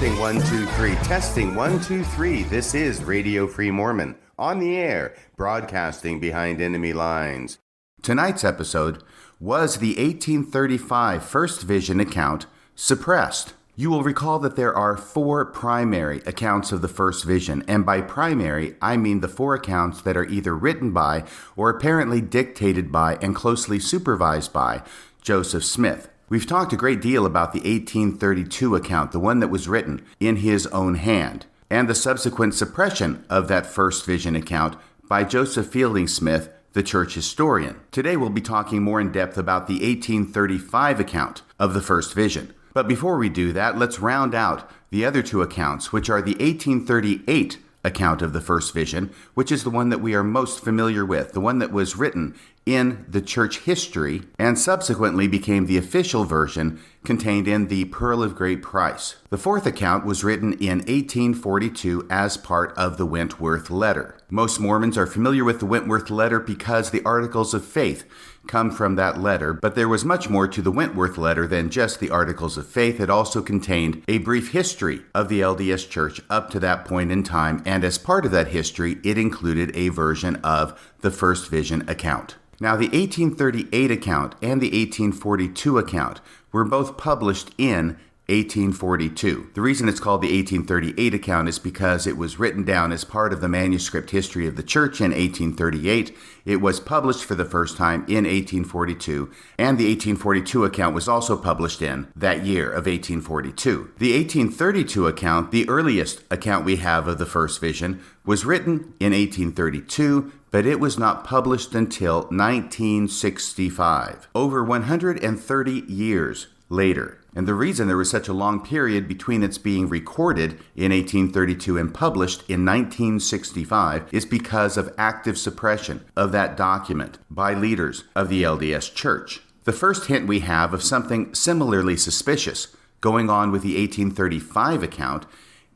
Testing 1 2 3. Testing 1 2 3. This is Radio Free Mormon on the air, broadcasting behind enemy lines. Tonight's episode was the 1835 First Vision account suppressed. You will recall that there are 4 primary accounts of the First Vision, and by primary, I mean the 4 accounts that are either written by or apparently dictated by and closely supervised by Joseph Smith. We've talked a great deal about the 1832 account, the one that was written in his own hand, and the subsequent suppression of that First Vision account by Joseph Fielding Smith, the church historian. Today we'll be talking more in depth about the 1835 account of the First Vision. But before we do that, let's round out the other 2 accounts, which are the 1838 account of the First Vision, which is the one that we are most familiar with, the one that was written in the church history and subsequently became the official version contained in the Pearl of Great Price. The 4th account was written in 1842 as part of the Wentworth Letter. Most Mormons are familiar with the Wentworth Letter because the Articles of Faith come from that letter, but there was much more to the Wentworth Letter than just the Articles of Faith. It also contained a brief history of the LDS Church up to that point in time, and as part of that history, it included a version of the First Vision account. Now, the 1838 account and the 1842 account were both published in 1842. The reason it's called the 1838 account is because it was written down as part of the manuscript history of the church in 1838. It was published for the first time in 1842, and the 1842 account was also published in that year of 1842. The 1832 account, the earliest account we have of the First Vision, was written in 1832, but it was not published until 1965, over 130 years later. And the reason there was such a long period between its being recorded in 1832 and published in 1965 is because of active suppression of that document by leaders of the LDS Church. The first hint we have of something similarly suspicious going on with the 1835 account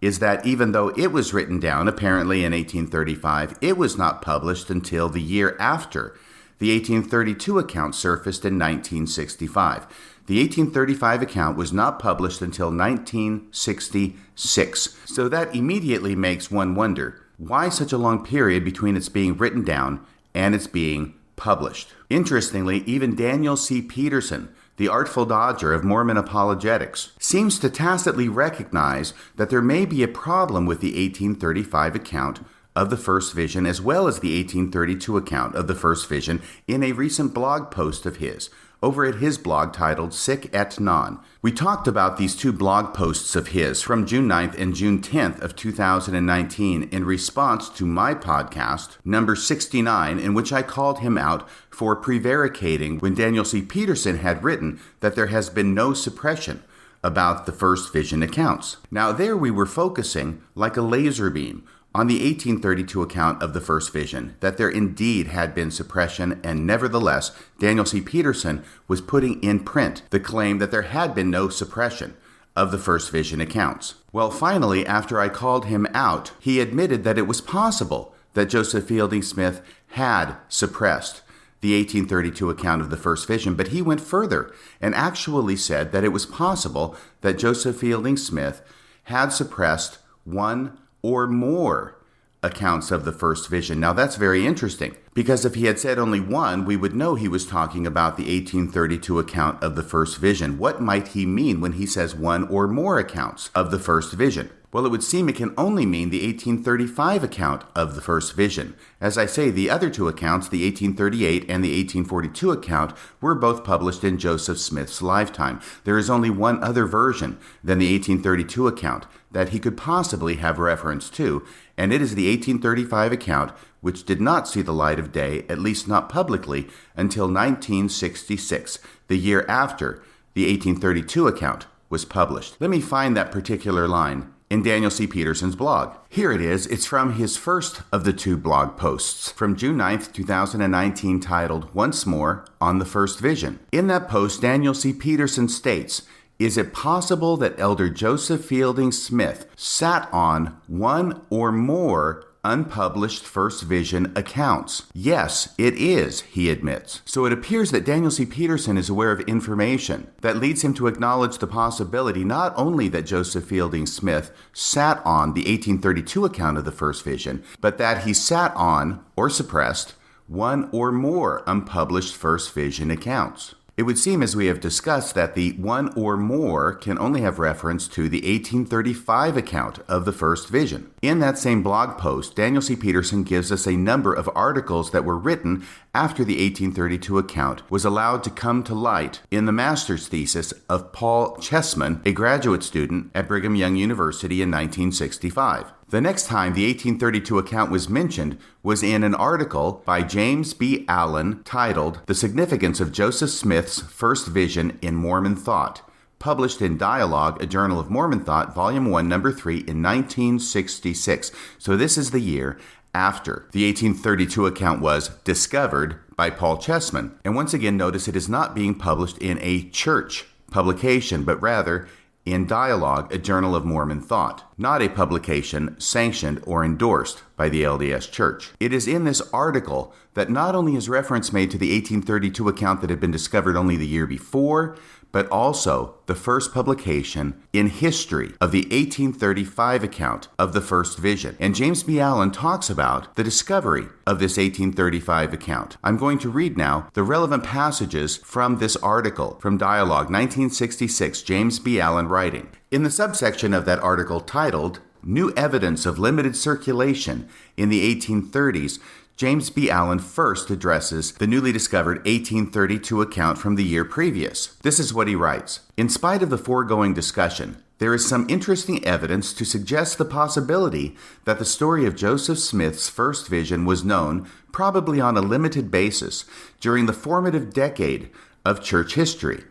is that even though it was written down apparently in 1835, it was not published until the year after the 1832 account surfaced in 1965. The 1835 account was not published until 1966. So that immediately makes one wonder, why such a long period between its being written down and its being published? Interestingly, even Daniel C. Peterson, the artful dodger of Mormon Apologetics, seems to tacitly recognize that there may be a problem with the 1835 account of the First Vision as well as the 1832 account of the First Vision in a recent blog post of his over at his blog titled Sic et Non. We talked about these 2 blog posts of his from June 9th and June 10th of 2019 in response to my podcast, number 69, in which I called him out for prevaricating when Daniel C. Peterson had written that there has been no suppression about the First Vision accounts. Now there we were focusing like a laser beam on the 1832 account of the First Vision, that there indeed had been suppression, and nevertheless, Daniel C. Peterson was putting in print the claim that there had been no suppression of the First Vision accounts. Well, finally, after I called him out, he admitted that it was possible that Joseph Fielding Smith had suppressed the 1832 account of the First Vision, but he went further and actually said that it was possible that Joseph Fielding Smith had suppressed one or more accounts of the First Vision. Now that's very interesting, because if he had said only one, we would know he was talking about the 1832 account of the First Vision. What might he mean when he says one or more accounts of the First Vision? Well, it would seem it can only mean the 1835 account of the First Vision. As I say, the other 2 accounts, the 1838 and the 1842 account, were both published in Joseph Smith's lifetime. There is only one other version than the 1832 account that he could possibly have reference to, and it is the 1835 account, which did not see the light of day, at least not publicly, until 1966, the year after the 1832 account was published. Let me find that particular line in Daniel C. Peterson's blog. Here it is. It's from his first of the 2 blog posts from June 9th, 2019, titled Once More on the First Vision. In that post, Daniel C. Peterson states, "Is it possible that Elder Joseph Fielding Smith sat on one or more unpublished first vision accounts. Yes, it is, he admits. So it appears that Daniel C. Peterson is aware of information that leads him to acknowledge the possibility not only that Joseph Fielding Smith sat on the 1832 account of the first vision, but that he sat on, or suppressed, one or more unpublished first vision accounts. It would seem, as we have discussed, that the one or more can only have reference to the 1835 account of the first vision. In that same blog post, Daniel C. Peterson gives us a number of articles that were written after the 1832 account was allowed to come to light in the master's thesis of Paul Chessman, a graduate student at Brigham Young University in 1965. The next time the 1832 account was mentioned was in an article by James B. Allen titled "The Significance of Joseph Smith's First Vision in Mormon Thought," published in Dialogue, a Journal of Mormon Thought, Volume 1, Number 3 in 1966. So this is the year after the 1832 account was discovered by Paul Chessman. And once again, notice it is not being published in a church publication, but rather in Dialogue, a Journal of Mormon Thought, not a publication sanctioned or endorsed by the LDS Church. It is in this article that not only is reference made to the 1832 account that had been discovered only the year before, but also the first publication in history of the 1835 account of the first vision. And James B. Allen talks about the discovery of this 1835 account. I'm going to read now the relevant passages from this article from Dialogue, 1966, James B. Allen writing. In the subsection of that article titled "New Evidence of Limited Circulation in the 1830s," James B. Allen first addresses the newly discovered 1832 account from the year previous. This is what he writes. In spite of the foregoing discussion, there is some interesting evidence to suggest the possibility that the story of Joseph Smith's first vision was known, probably on a limited basis, during the formative decade of church history.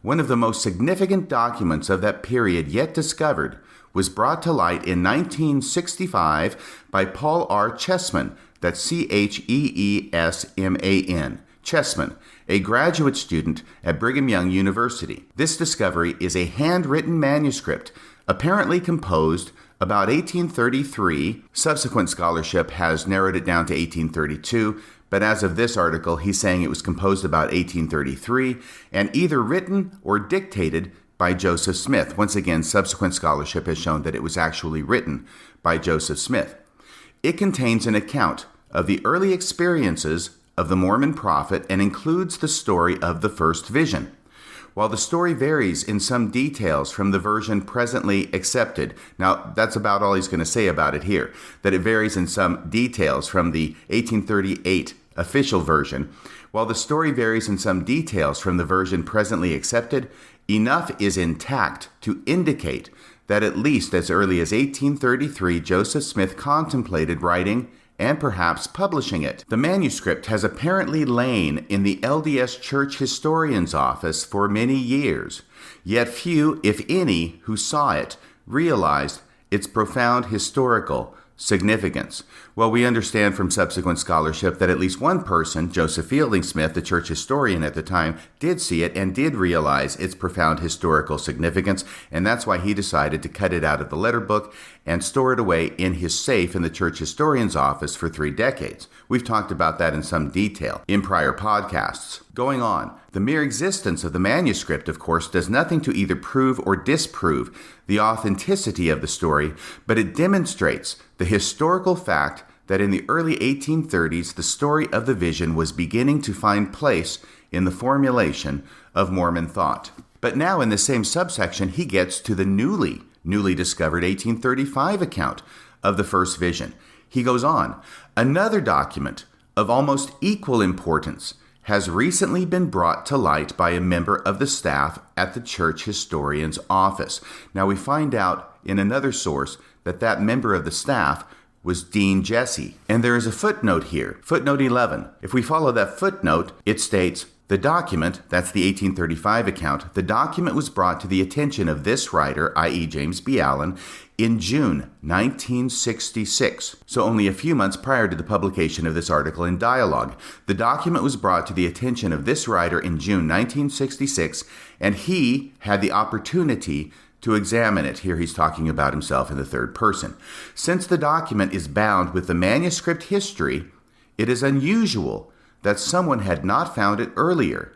One of the most significant documents of that period yet discovered was brought to light in 1965 by Paul R. Chessman, that's Cheesman, Chessman, a graduate student at Brigham Young University. This discovery is a handwritten manuscript, apparently composed about 1833. Subsequent scholarship has narrowed it down to 1832, but as of this article, he's saying it was composed about 1833 and either written or dictated by Joseph Smith. Once again, subsequent scholarship has shown that it was actually written by Joseph Smith. It contains an account of the early experiences of the Mormon prophet and includes the story of the first vision. While the story varies in some details from the version presently accepted, now that's about all he's going to say about it here, that it varies in some details from the 1838 official version. While the story varies in some details from the version presently accepted, enough is intact to indicate that at least as early as 1833, Joseph Smith contemplated writing and perhaps publishing it. The manuscript has apparently lain in the LDS Church historian's office for many years, yet few, if any, who saw it realized its profound historical significance. Well, we understand from subsequent scholarship that at least one person, Joseph Fielding Smith, the church historian at the time, did see it and did realize its profound historical significance, and that's why he decided to cut it out of the letter book and store it away in his safe in the church historian's office for 3 decades. We've talked about that in some detail in prior podcasts. Going on, the mere existence of the manuscript, of course, does nothing to either prove or disprove the authenticity of the story, but it demonstrates the historical fact that in the early 1830s, the story of the vision was beginning to find place in the formulation of Mormon thought. But now in the same subsection, he gets to the newly discovered 1835 account of the first vision. He goes on, another document of almost equal importance has recently been brought to light by a member of the staff at the church historian's office. Now we find out in another source that member of the staff was Dean Jesse. And there is a footnote here, footnote 11. If we follow that footnote, it states, the document, that's the 1835 account, the document was brought to the attention of this writer, i.e. James B. Allen, in June 1966, so only a few months prior to the publication of this article in Dialogue. The document was brought to the attention of this writer in June 1966, and he had the opportunity to examine it. Here he's talking about himself in the third person. Since the document is bound with the manuscript history, it is unusual that someone had not found it earlier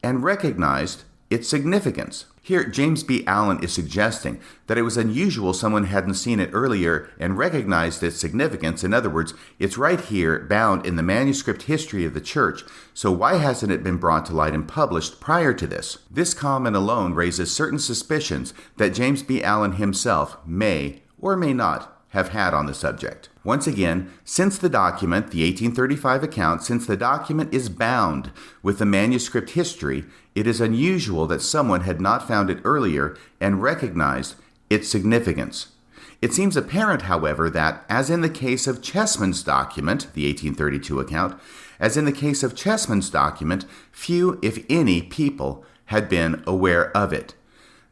and recognized its significance. Here, James B. Allen is suggesting that it was unusual someone hadn't seen it earlier and recognized its significance. In other words, it's right here, bound in the manuscript history of the church, so why hasn't it been brought to light and published prior to this? This comment alone raises certain suspicions that James B. Allen himself may or may not have had on the subject. Once again, since the document, the 1835 account, since the document is bound with the manuscript history, it is unusual that someone had not found it earlier and recognized its significance. It seems apparent, however, that, as in the case of Chessman's document, the 1832 account, as in the case of Chessman's document, few, if any, people had been aware of it.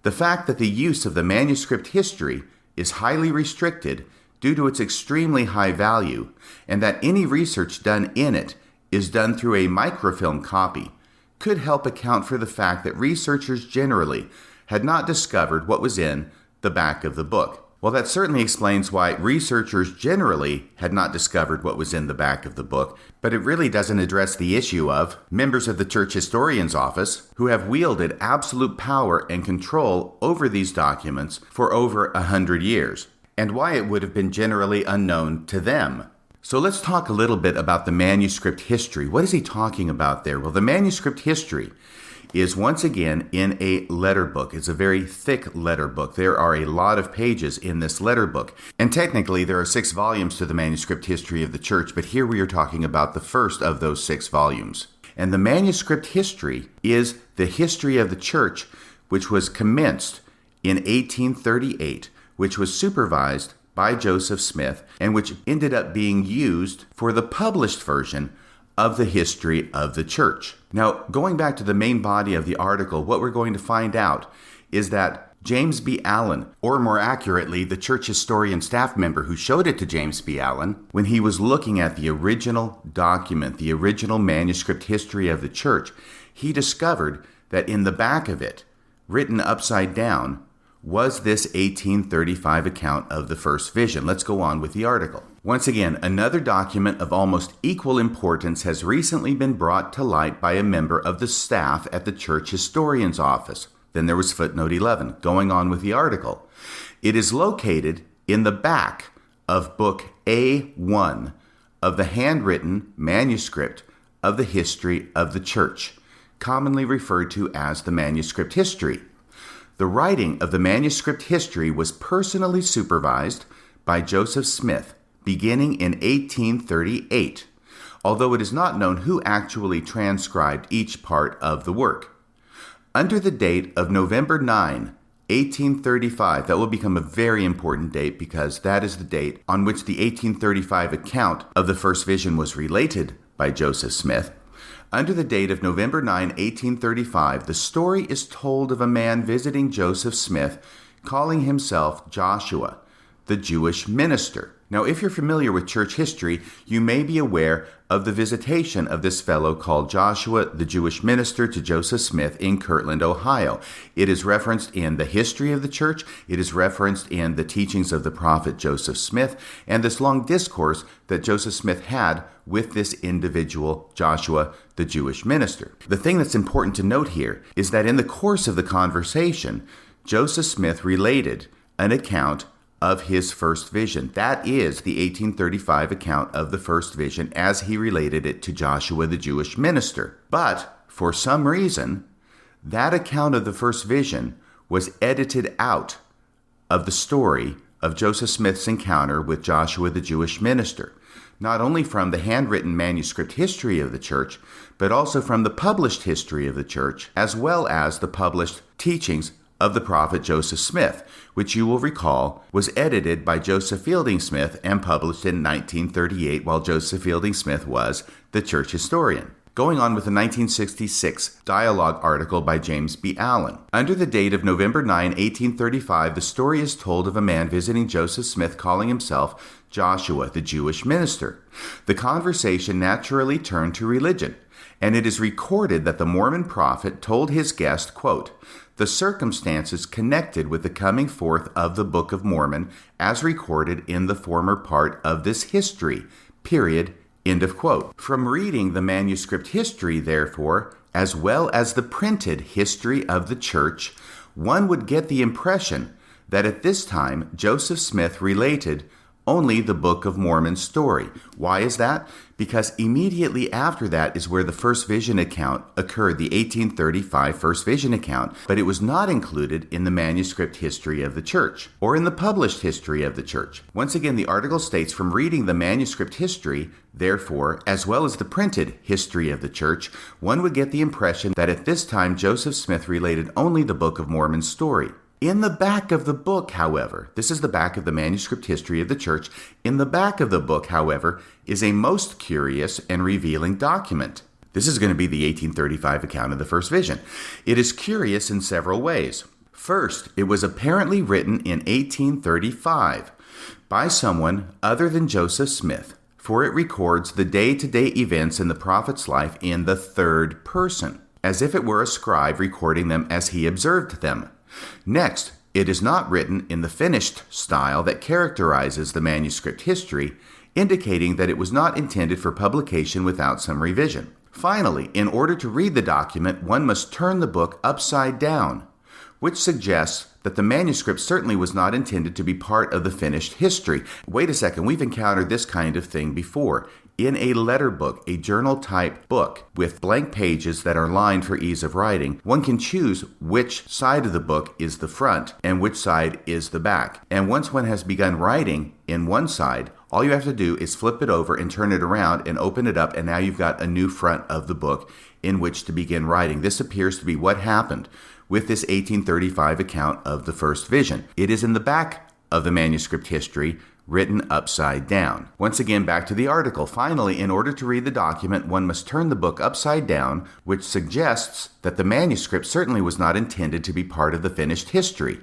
The fact that the use of the manuscript history is highly restricted due to its extremely high value, and that any research done in it is done through a microfilm copy, could help account for the fact that researchers generally had not discovered what was in the back of the book. Well, that certainly explains why researchers generally had not discovered what was in the back of the book, but it really doesn't address the issue of members of the church historian's office who have wielded absolute power and control over these documents for over 100 years, and why it would have been generally unknown to them. So let's talk a little bit about the manuscript history. What is he talking about there? Well, the manuscript history is once again in a letter book. It's a very thick letter book. There are a lot of pages in this letter book. And technically there are 6 volumes to the manuscript history of the church, but here we are talking about the first of those 6 volumes. And the manuscript history is the history of the church, which was commenced in 1838, which was supervised by Joseph Smith, and which ended up being used for the published version of the history of the church. Now, going back to the main body of the article, what we're going to find out is that James B. Allen, or more accurately, the church historian staff member who showed it to James B. Allen, when he was looking at the original document, the original manuscript history of the church, he discovered that in the back of it, written upside down, was this 1835 account of the first vision. Let's go on with the article. Once again, another document of almost equal importance has recently been brought to light by a member of the staff at the church historian's office. Then there was footnote 11. Going on with the article. It is located in the back of book A1 of the handwritten manuscript of the history of the church, commonly referred to as the manuscript history. The writing of the manuscript history was personally supervised by Joseph Smith, beginning in 1838, although it is not known who actually transcribed each part of the work. Under the date of November 9, 1835, that will become a very important date because that is the date on which the 1835 account of the first vision was related by Joseph Smith. Under the date of November 9, 1835, the story is told of a man visiting Joseph Smith, calling himself Joshua, the Jewish minister. Now, if you're familiar with church history, you may be aware of the visitation of this fellow called Joshua, the Jewish minister, to Joseph Smith in Kirtland, Ohio. It is referenced in the history of the church. It is referenced in the teachings of the prophet Joseph Smith, and this long discourse that Joseph Smith had with this individual, Joshua, the Jewish minister. The thing that's important to note here is that in the course of the conversation, Joseph Smith related an account of his first vision. That is the 1835 account of the first vision as he related it to Joshua, the Jewish minister. But for some reason, that account of the first vision was edited out of the story of Joseph Smith's encounter with Joshua, the Jewish minister, not only from the handwritten manuscript history of the church, but also from the published history of the church, as well as the published teachings of the prophet Joseph Smith, which you will recall was edited by Joseph Fielding Smith and published in 1938 while Joseph Fielding Smith was the church historian. Going on with the 1966 dialogue article by James B. Allen. Under the date of November 9, 1835, the story is told of a man visiting Joseph Smith calling himself Joshua, the Jewish minister. The conversation naturally turned to religion, and it is recorded that the Mormon prophet told his guest, quote, "The circumstances connected with the coming forth of the Book of Mormon as recorded in the former part of this history, period," end of quote. From reading the manuscript history, therefore, as well as the printed history of the church, one would get the impression that at this time Joseph Smith related only the Book of Mormon story. Why is that? Because immediately after that is where the first vision account occurred, the 1835 first vision account, but it was not included in the manuscript history of the church or in the published history of the church. Once again, the article states, from reading the manuscript history, therefore, as well as the printed history of the church, one would get the impression that at this time Joseph Smith related only the Book of Mormon story. In the back of the book, however, this is the back of the manuscript history of the church. In the back of the book, however, is a most curious and revealing document. This is going to be the 1835 account of the first vision. It is curious in several ways. First, it was apparently written in 1835 by someone other than Joseph Smith, for it records the day-to-day events in the prophet's life in the third person, as if it were a scribe recording them as he observed them. Next, it is not written in the finished style that characterizes the manuscript history, indicating that it was not intended for publication without some revision. Finally, in order to read the document, one must turn the book upside down, which suggests that the manuscript certainly was not intended to be part of the finished history. Wait a second, we've encountered this kind of thing before. In a letter book, a journal-type book with blank pages that are lined for ease of writing, one can choose which side of the book is the front and which side is the back. And once one has begun writing in one side, all you have to do is flip it over and turn it around and open it up, and now you've got a new front of the book in which to begin writing. This appears to be what happened with this 1835 account of the first vision. It is in the back of the manuscript history, written upside down. Once again, back to the article. Finally, in order to read the document, one must turn the book upside down, which suggests that the manuscript certainly was not intended to be part of the finished history.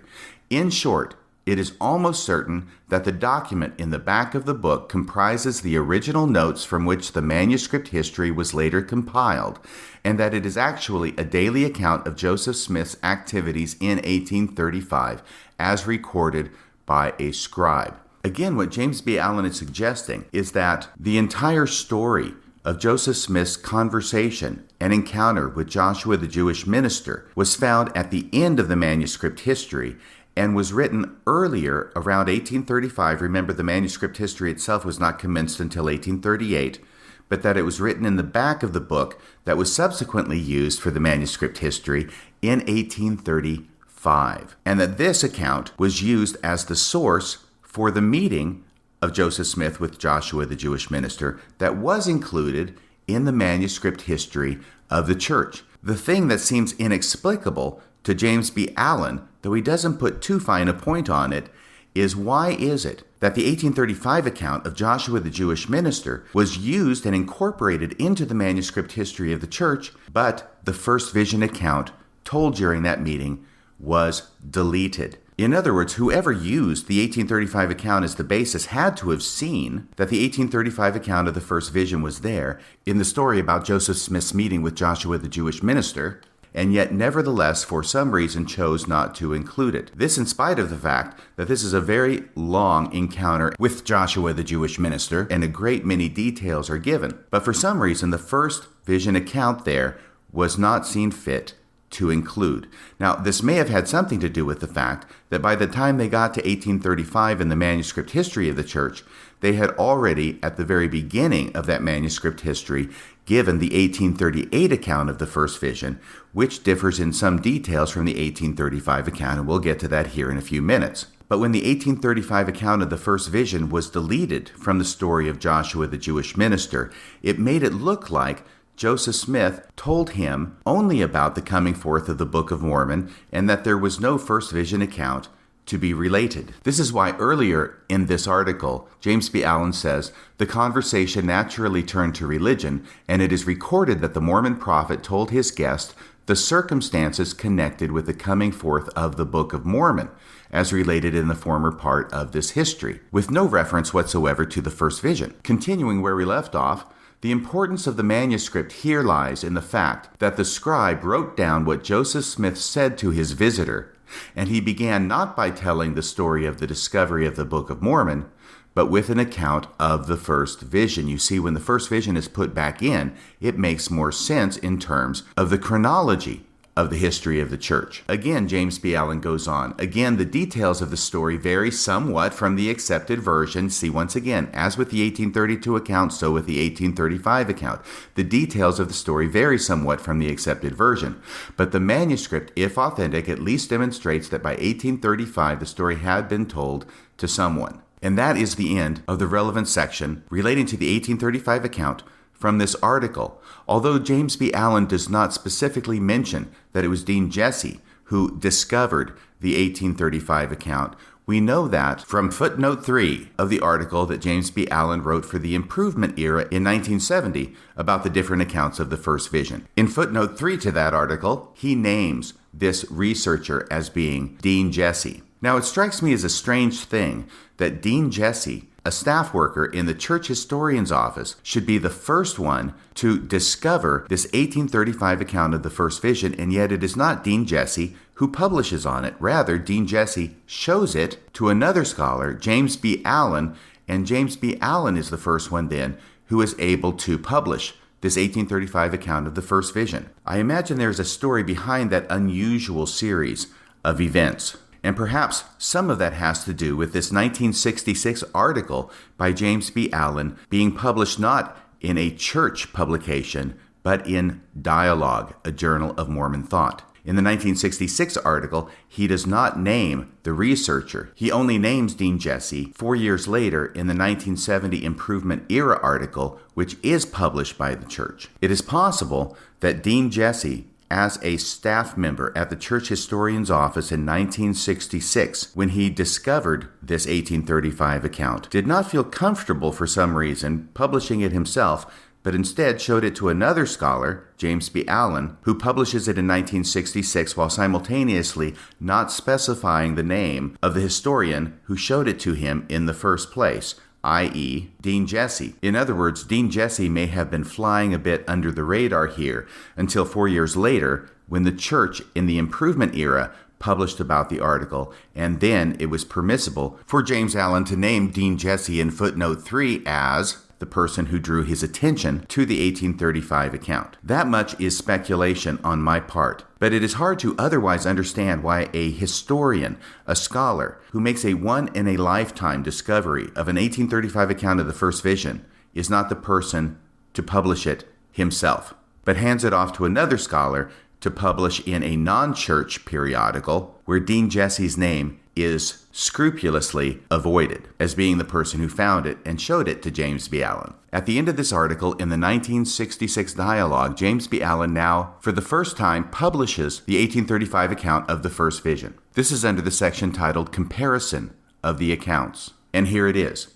In short, it is almost certain that the document in the back of the book comprises the original notes from which the manuscript history was later compiled, and that it is actually a daily account of Joseph Smith's activities in 1835, as recorded by a scribe. Again, what James B. Allen is suggesting is that the entire story of Joseph Smith's conversation and encounter with Joshua the Jewish minister was found at the end of the manuscript history and was written earlier, around 1835. Remember, the manuscript history itself was not commenced until 1838, but that it was written in the back of the book that was subsequently used for the manuscript history in 1835, and that this account was used as the source for the meeting of Joseph Smith with Joshua the Jewish minister that was included in the manuscript history of the church. The thing that seems inexplicable to James B. Allen, though he doesn't put too fine a point on it, is why is it that the 1835 account of Joshua the Jewish minister was used and incorporated into the manuscript history of the church, but the first vision account told during that meeting was deleted? In other words, whoever used the 1835 account as the basis had to have seen that the 1835 account of the first vision was there in the story about Joseph Smith's meeting with Joshua the Jewish minister, and yet nevertheless, for some reason, chose not to include it. This in spite of the fact that this is a very long encounter with Joshua the Jewish minister, and a great many details are given. But for some reason, the first vision account there was not seen fit to include. Now, this may have had something to do with the fact that by the time they got to 1835 in the manuscript history of the church, they had already, at the very beginning of that manuscript history, given the 1838 account of the first vision, which differs in some details from the 1835 account, and we'll get to that here in a few minutes. But when the 1835 account of the first vision was deleted from the story of Joshua the Jewish minister, it made it look like Joseph Smith told him only about the coming forth of the Book of Mormon, and that there was no first vision account to be related. This is why earlier in this article, James B. Allen says, the conversation naturally turned to religion, and it is recorded that the Mormon prophet told his guest the circumstances connected with the coming forth of the Book of Mormon, as related in the former part of this history, with no reference whatsoever to the first vision. Continuing where we left off, The importance of the manuscript here lies in the fact that the scribe wrote down what Joseph Smith said to his visitor, and he began not by telling the story of the discovery of the Book of Mormon, but with an account of the first vision. You see, when the first vision is put back in, it makes more sense in terms of the chronology of the history of the church. Again, James B. Allen goes on. Again, the details of the story vary somewhat from the accepted version. See, once again, as with the 1832 account, so with the 1835 account. The details of the story vary somewhat from the accepted version. But the manuscript, if authentic, at least demonstrates that by 1835 the story had been told to someone. And that is the end of the relevant section relating to the 1835 account from this article. Although James B. Allen does not specifically mention that it was Dean Jesse who discovered the 1835 account, we know that from footnote 3 of the article that James B. Allen wrote for the Improvement era in 1970 about the different accounts of the first vision. In footnote 3 to that article, he names this researcher as being Dean Jesse. Now, it strikes me as a strange thing that Dean Jesse, a staff worker in the church historian's office, should be the first one to discover this 1835 account of the first vision, and yet it is not Dean Jesse who publishes on it. Rather, Dean Jesse shows it to another scholar, James B. Allen, and James B. Allen is the first one then who is able to publish this 1835 account of the first vision. I imagine there's a story behind that unusual series of events. And perhaps some of that has to do with this 1966 article by James B. Allen being published not in a church publication, but in Dialogue, a journal of Mormon thought. In the 1966 article, he does not name the researcher. He only names Dean Jesse 4 years later in the 1970 Improvement Era article, which is published by the church. It is possible that Dean Jesse, as a staff member at the church historian's office in 1966, when he discovered this 1835 account, did not feel comfortable for some reason publishing it himself, but instead showed it to another scholar, James B. Allen, who publishes it in 1966 while simultaneously not specifying the name of the historian who showed it to him in the first place, i.e., Dean Jesse. In other words, Dean Jesse may have been flying a bit under the radar here until 4 years later when the church in the Improvement era published about the article, and then it was permissible for James Allen to name Dean Jesse in footnote 3 as the person who drew his attention to the 1835 account. That much is speculation on my part, but it is hard to otherwise understand why a historian, a scholar, who makes a one-in-a-lifetime discovery of an 1835 account of the first vision is not the person to publish it himself, but hands it off to another scholar to publish in a non-church periodical where Dean Jesse's name is scrupulously avoided as being the person who found it and showed it to James B. Allen. At the end of this article in the 1966 Dialogue, James B. Allen now, for the first time, publishes the 1835 account of the first vision. This is under the section titled Comparison of the Accounts. And here it is.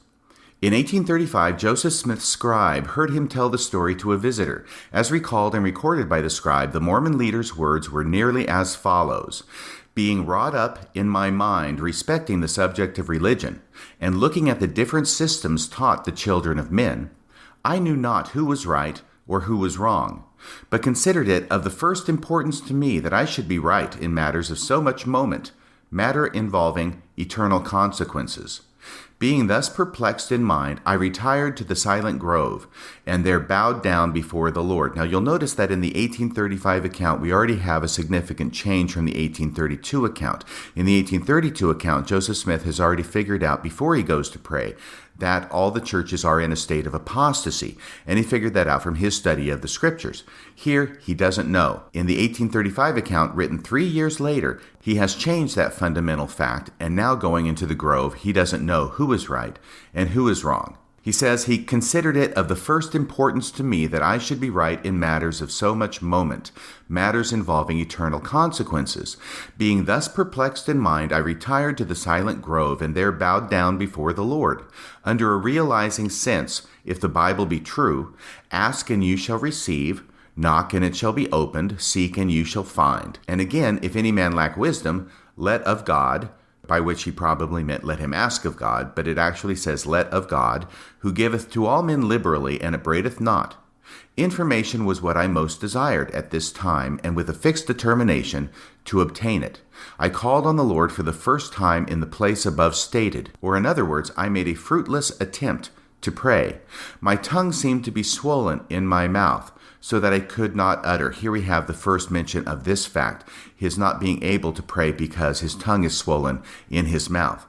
In 1835, Joseph Smith's scribe heard him tell the story to a visitor. As recalled and recorded by the scribe, the Mormon leader's words were nearly as follows: "Being wrought up in my mind respecting the subject of religion, and looking at the different systems taught the children of men, I knew not who was right or who was wrong, but considered it of the first importance to me that I should be right in matters of so much moment, matter involving eternal consequences. Being thus perplexed in mind, I retired to the silent grove, and there bowed down before the Lord." Now you'll notice that in the 1835 account, we already have a significant change from the 1832 account. In the 1832 account, Joseph Smith has already figured out before he goes to pray that all the churches are in a state of apostasy, and he figured that out from his study of the scriptures. Here, he doesn't know. In the 1835 account, written 3 years later, he has changed that fundamental fact, and now going into the grove, he doesn't know who is right and who is wrong. He says he considered it of the first importance to me that I should be right in matters of so much moment, matters involving eternal consequences. Being thus perplexed in mind, I retired to the silent grove and there bowed down before the Lord, under a realizing sense, if the Bible be true, ask and you shall receive, knock and it shall be opened, seek and you shall find. And again, if any man lack wisdom, let of God, by which he probably meant let him ask of God, but it actually says let of God, who giveth to all men liberally and upbraideth not. Information was what I most desired at this time, and with a fixed determination to obtain it. I called on the Lord for the first time in the place above stated, or in other words, I made a fruitless attempt to pray. My tongue seemed to be swollen in my mouth, so that I could not utter. Here we have the first mention of this fact, his not being able to pray because his tongue is swollen in his mouth.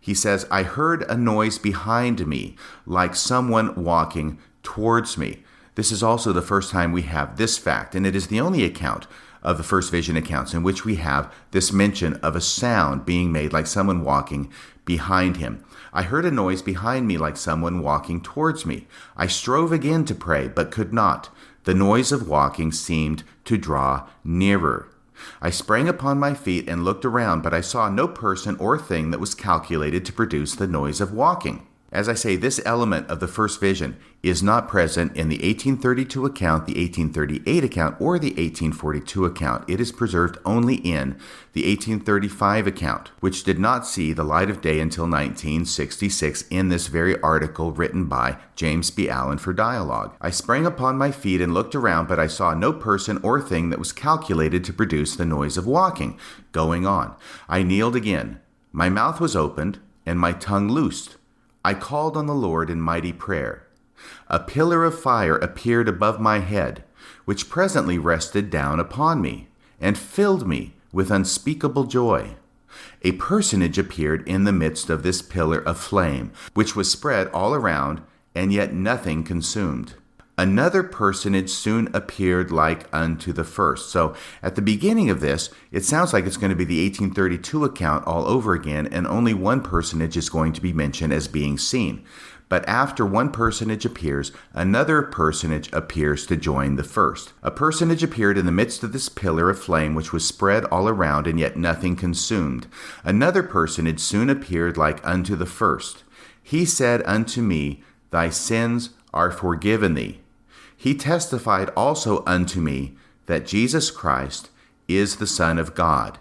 He says, I heard a noise behind me, like someone walking towards me. This is also the first time we have this fact, and it is the only account of the first vision accounts in which we have this mention of a sound being made like someone walking behind him. I heard a noise behind me like someone walking towards me. I strove again to pray, but could not. The noise of walking seemed to draw nearer. I sprang upon my feet and looked around, but I saw no person or thing that was calculated to produce the noise of walking. As I say, this element of the first vision is not present in the 1832 account, the 1838 account, or the 1842 account. It is preserved only in the 1835 account, which did not see the light of day until 1966 in this very article written by James B. Allen for Dialogue. I sprang upon my feet and looked around, but I saw no person or thing that was calculated to produce the noise of walking. Going on. I kneeled again. My mouth was opened, and my tongue loosed. I called on the Lord in mighty prayer. A pillar of fire appeared above my head, which presently rested down upon me, and filled me with unspeakable joy. A personage appeared in the midst of this pillar of flame, which was spread all around, and yet nothing consumed. Another personage soon appeared like unto the first. So at the beginning of this, it sounds like it's going to be the 1832 account all over again, and only one personage is going to be mentioned as being seen. But after one personage appears, another personage appears to join the first. A personage appeared in the midst of this pillar of flame, which was spread all around, and yet nothing consumed. Another personage soon appeared like unto the first. He said unto me, Thy sins are forgiven thee. He testified also unto me that Jesus Christ is the Son of God.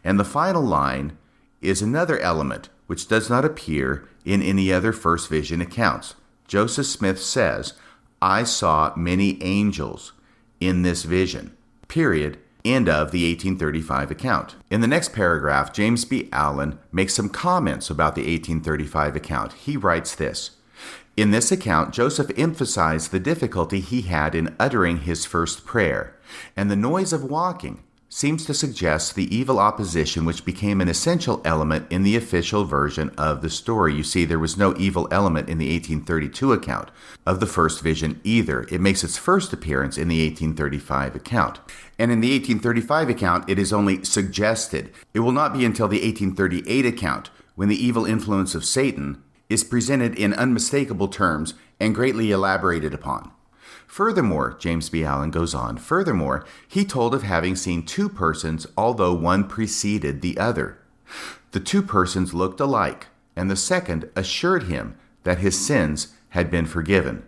And the final line is another element which does not appear in any other first vision accounts. Joseph Smith says, I saw many angels in this vision. Period. End of the 1835 account. In the next paragraph, James B. Allen makes some comments about the 1835 account. He writes this. In this account, Joseph emphasized the difficulty he had in uttering his first prayer, and the noise of walking seems to suggest the evil opposition which became an essential element in the official version of the story. You see, there was no evil element in the 1832 account of the first vision either. It makes its first appearance in the 1835 account. And in the 1835 account, it is only suggested. It will not be until the 1838 account, when the evil influence of Satan is presented in unmistakable terms and greatly elaborated upon. Furthermore, James B. Allen goes on, furthermore, he told of having seen two persons, although one preceded the other. The two persons looked alike, and the second assured him that his sins had been forgiven.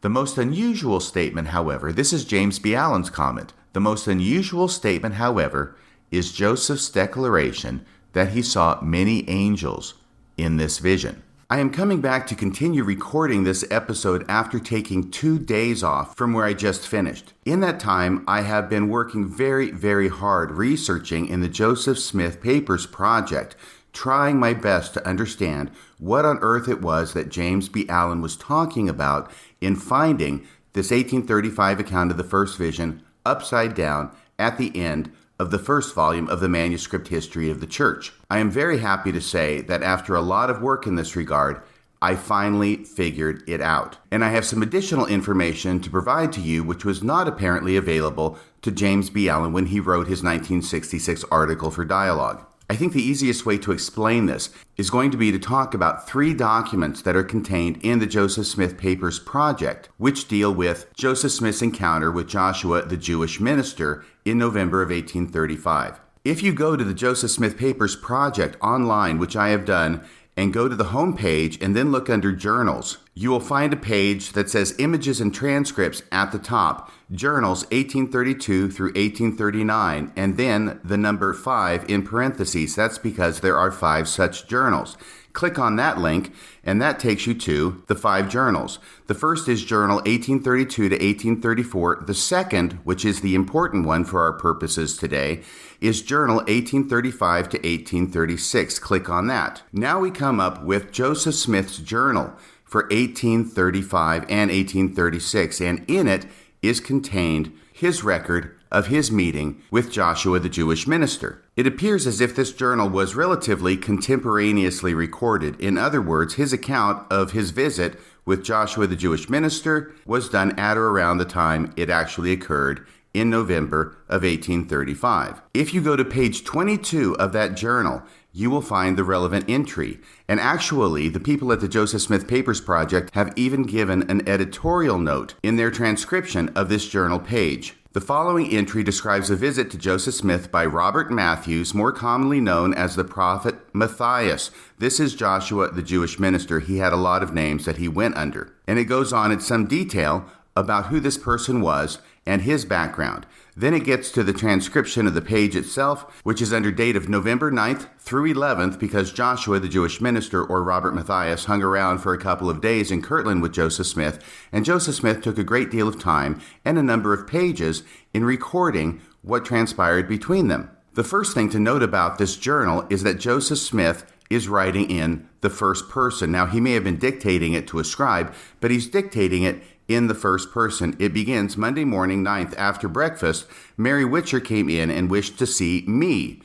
The most unusual statement, however, this is James B. Allen's comment, the most unusual statement, however, is Joseph's declaration that he saw many angels in this vision. I am coming back to continue recording this episode after taking 2 days off from where I just finished. In that time, I have been working very, very hard researching in the Joseph Smith Papers Project, trying my best to understand what on earth it was that James B. Allen was talking about in finding this 1835 account of the first vision upside down at the end of the first volume of the manuscript history of the church. I am very happy to say that after a lot of work in this regard, I finally figured it out. And I have some additional information to provide to you which was not apparently available to James B. Allen when he wrote his 1966 article for Dialogue. I think the easiest way to explain this is going to be to talk about 3 documents that are contained in the Joseph Smith Papers Project, which deal with Joseph Smith's encounter with Joshua, the Jewish minister, in November of 1835. If you go to the Joseph Smith Papers Project online, which I have done and go to the home page and then look under Journals. You will find a page that says Images and Transcripts at the top, Journals 1832 through 1839, and then the number 5 in parentheses. That's because there are 5 such journals. Click on that link, and that takes you to the 5 journals. The first is Journal 1832 to 1834. The second, which is the important one for our purposes today, is Journal 1835 to 1836. Click on that. Now we come up with Joseph Smith's journal for 1835 and 1836, and in it is contained his record of his meeting with Joshua the Jewish minister. It appears as if this journal was relatively contemporaneously recorded. In other words, his account of his visit with Joshua the Jewish minister was done at or around the time it actually occurred in November of 1835. If you go to page 22 of that journal, you will find the relevant entry. And actually, the people at the Joseph Smith Papers Project have even given an editorial note in their transcription of this journal page. The following entry describes a visit to Joseph Smith by Robert Matthews, more commonly known as the prophet Matthias. This is Joshua, the Jewish minister. He had a lot of names that he went under. And it goes on in some detail about who this person was and his background. Then it gets to the transcription of the page itself, which is under date of November 9th through 11th, because Joshua, the Jewish minister, or Robert Matthias, hung around for a couple of days in Kirtland with Joseph Smith, and Joseph Smith took a great deal of time and a number of pages in recording what transpired between them. The first thing to note about this journal is that Joseph Smith is writing in the first person. Now, he may have been dictating it to a scribe, but he's dictating it in the first person. It begins, Monday morning, 9th, after breakfast, Mary Witcher came in and wished to see me.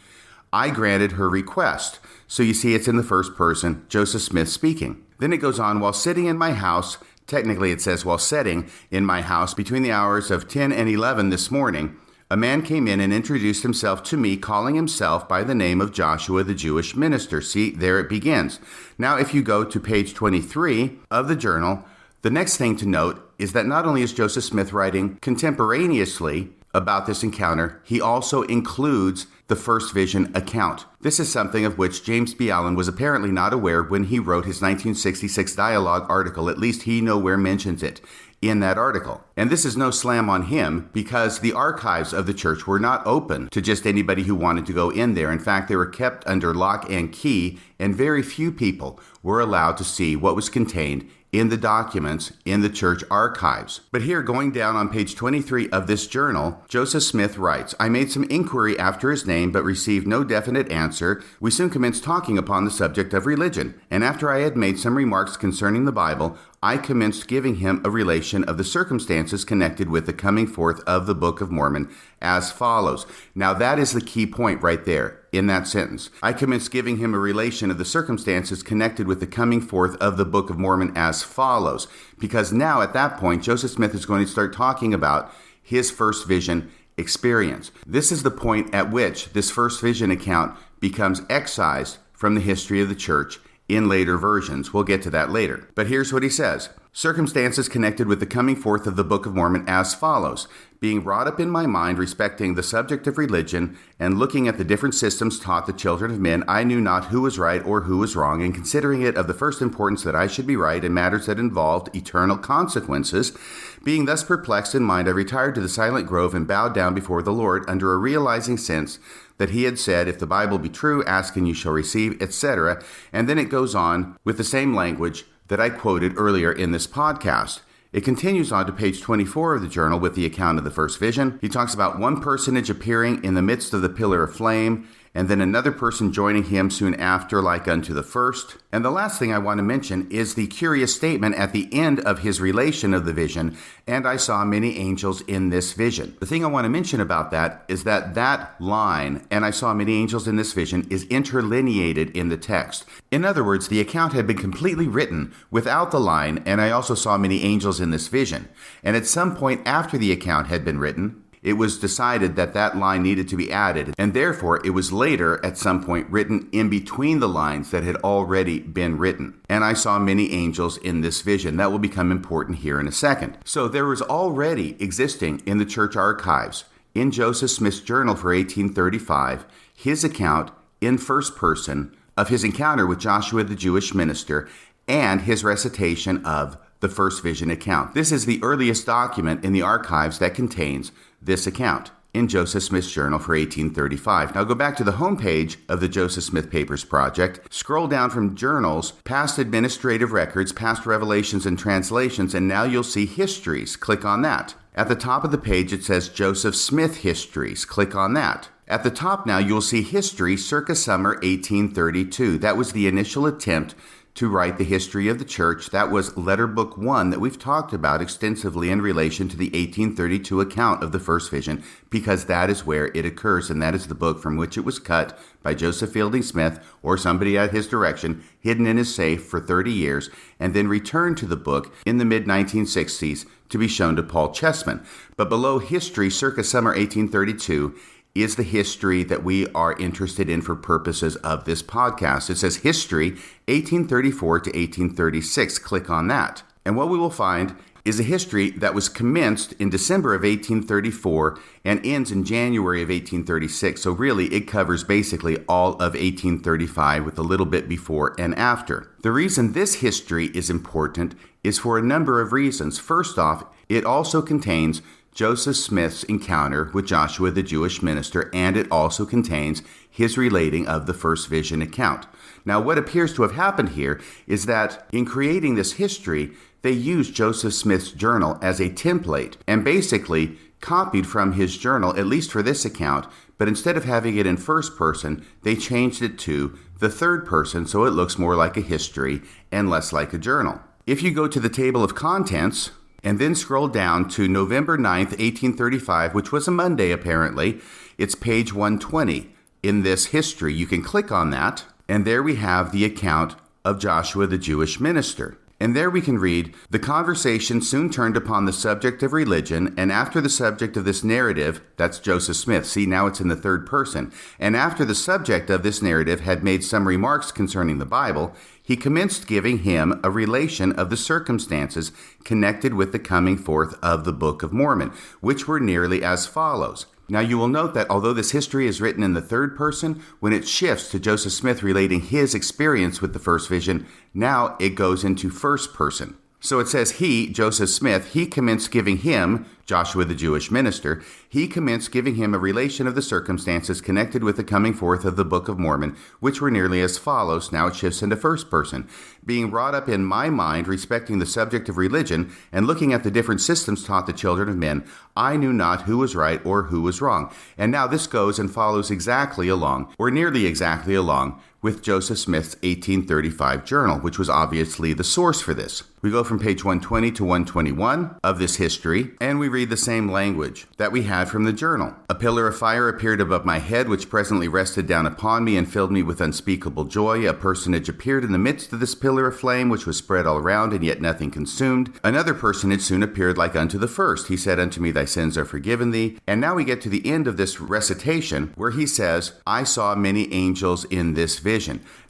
I granted her request. So you see, it's in the first person, Joseph Smith speaking. Then it goes on, while sitting in my house, technically it says while sitting in my house between the hours of 10 and 11 this morning, a man came in and introduced himself to me, calling himself by the name of Joshua the Jewish minister. See, there it begins. Now, if you go to page 23 of the journal, the next thing to note is that not only is Joseph Smith writing contemporaneously about this encounter, he also includes the first vision account. This is something of which James B. Allen was apparently not aware when he wrote his 1966 dialogue article. At least he nowhere mentions it in that article. And this is no slam on him, because the archives of the church were not open to just anybody who wanted to go in there. In fact, they were kept under lock and key, and very few people were allowed to see what was contained in the documents in the church archives. But here, going down on page 23 of this journal, Joseph Smith writes, I made some inquiry after his name, but received no definite answer. We soon commenced talking upon the subject of religion, and after I had made some remarks concerning the Bible, I commenced giving him a relation of the circumstances connected with the coming forth of the Book of Mormon as follows. Now that is the key point right there in that sentence. I commenced giving him a relation of the circumstances connected with the coming forth of the Book of Mormon as follows. Because now at that point, Joseph Smith is going to start talking about his first vision experience. This is the point at which this first vision account becomes excised from the history of the church in later versions. We'll get to that later. But here's what he says. Circumstances connected with the coming forth of the Book of Mormon as follows. Being wrought up in my mind respecting the subject of religion and looking at the different systems taught the children of men, I knew not who was right or who was wrong, and considering it of the first importance that I should be right in matters that involved eternal consequences, being thus perplexed in mind, I retired to the silent grove and bowed down before the Lord under a realizing sense that he had said, if the Bible be true, ask and you shall receive, etc. And then it goes on with the same language that I quoted earlier in this podcast. It continues on to page 24 of the journal with the account of the first vision. He talks about one personage appearing in the midst of the pillar of flame, and then another person joining him soon after, like unto the first. And the last thing I want to mention is the curious statement at the end of his relation of the vision, and I saw many angels in this vision. The thing I want to mention about that is that that line, and I saw many angels in this vision, is interlineated in the text. In other words, the account had been completely written without the line, and I also saw many angels in this vision. And at some point after the account had been written, it was decided that that line needed to be added, and therefore it was later at some point written in between the lines that had already been written. And I saw many angels in this vision. That will become important here in a second. So there was already existing in the church archives, in Joseph Smith's journal for 1835, his account in first person of his encounter with Joshua the Jewish minister and his recitation of the first vision account. This is the earliest document in the archives that contains this account in Joseph Smith's journal for 1835. Now go back to the homepage of the Joseph Smith Papers Project, scroll down from journals, past administrative records, past revelations and translations, and now you'll see histories. Click on that. At the top of the page it says Joseph Smith Histories. Click on that. At the top now you'll see history circa summer 1832. That was the initial attempt to write the history of the church. That was letter book 1 that we've talked about extensively in relation to the 1832 account of the first vision, because that is where it occurs, and that is the book from which it was cut by Joseph Fielding Smith or somebody at his direction, hidden in his safe for 30 years, and then returned to the book in the mid-1960s to be shown to Paul Chessman. But below history circa summer 1832 is the history that we are interested in for purposes of this podcast. It says history 1834 to 1836. Click on that. And what we will find is a history that was commenced in December of 1834 and ends in January of 1836. So really, it covers basically all of 1835 with a little bit before and after. The reason this history is important is for a number of reasons. First off, it also contains Joseph Smith's encounter with Joshua the Jewish minister, and it also contains his relating of the first vision account. Now, what appears to have happened here is that in creating this history, they used Joseph Smith's journal as a template and basically copied from his journal, at least for this account, but instead of having it in first person, they changed it to the third person so it looks more like a history and less like a journal. If you go to the table of contents, and then scroll down to November 9th, 1835, which was a Monday apparently. It's page 120 in this history. You can click on that, and there we have the account of Joshua the Jewish minister. And there we can read, the conversation soon turned upon the subject of religion, and after the subject of this narrative, that's Joseph Smith, see now it's in the third person, and after the subject of this narrative had made some remarks concerning the Bible, he commenced giving him a relation of the circumstances connected with the coming forth of the Book of Mormon, which were nearly as follows. Now you will note that although this history is written in the third person, when it shifts to Joseph Smith relating his experience with the first vision, now it goes into first person. So it says he, Joseph Smith, he commenced giving him, Joshua the Jewish minister, he commenced giving him a relation of the circumstances connected with the coming forth of the Book of Mormon, which were nearly as follows. Now it shifts into first person. Being brought up in my mind respecting the subject of religion and looking at the different systems taught the children of men, I knew not who was right or who was wrong. And now this goes and follows exactly along, or nearly exactly along, with Joseph Smith's 1835 journal, which was obviously the source for this. We go from page 120 to 121 of this history, and we read the same language that we had from the journal. A pillar of fire appeared above my head, which presently rested down upon me and filled me with unspeakable joy. A personage appeared in the midst of this pillar of flame, which was spread all around, and yet nothing consumed. Another personage soon appeared like unto the first. He said unto me, thy sins are forgiven thee. And now we get to the end of this recitation where he says, I saw many angels in this vision.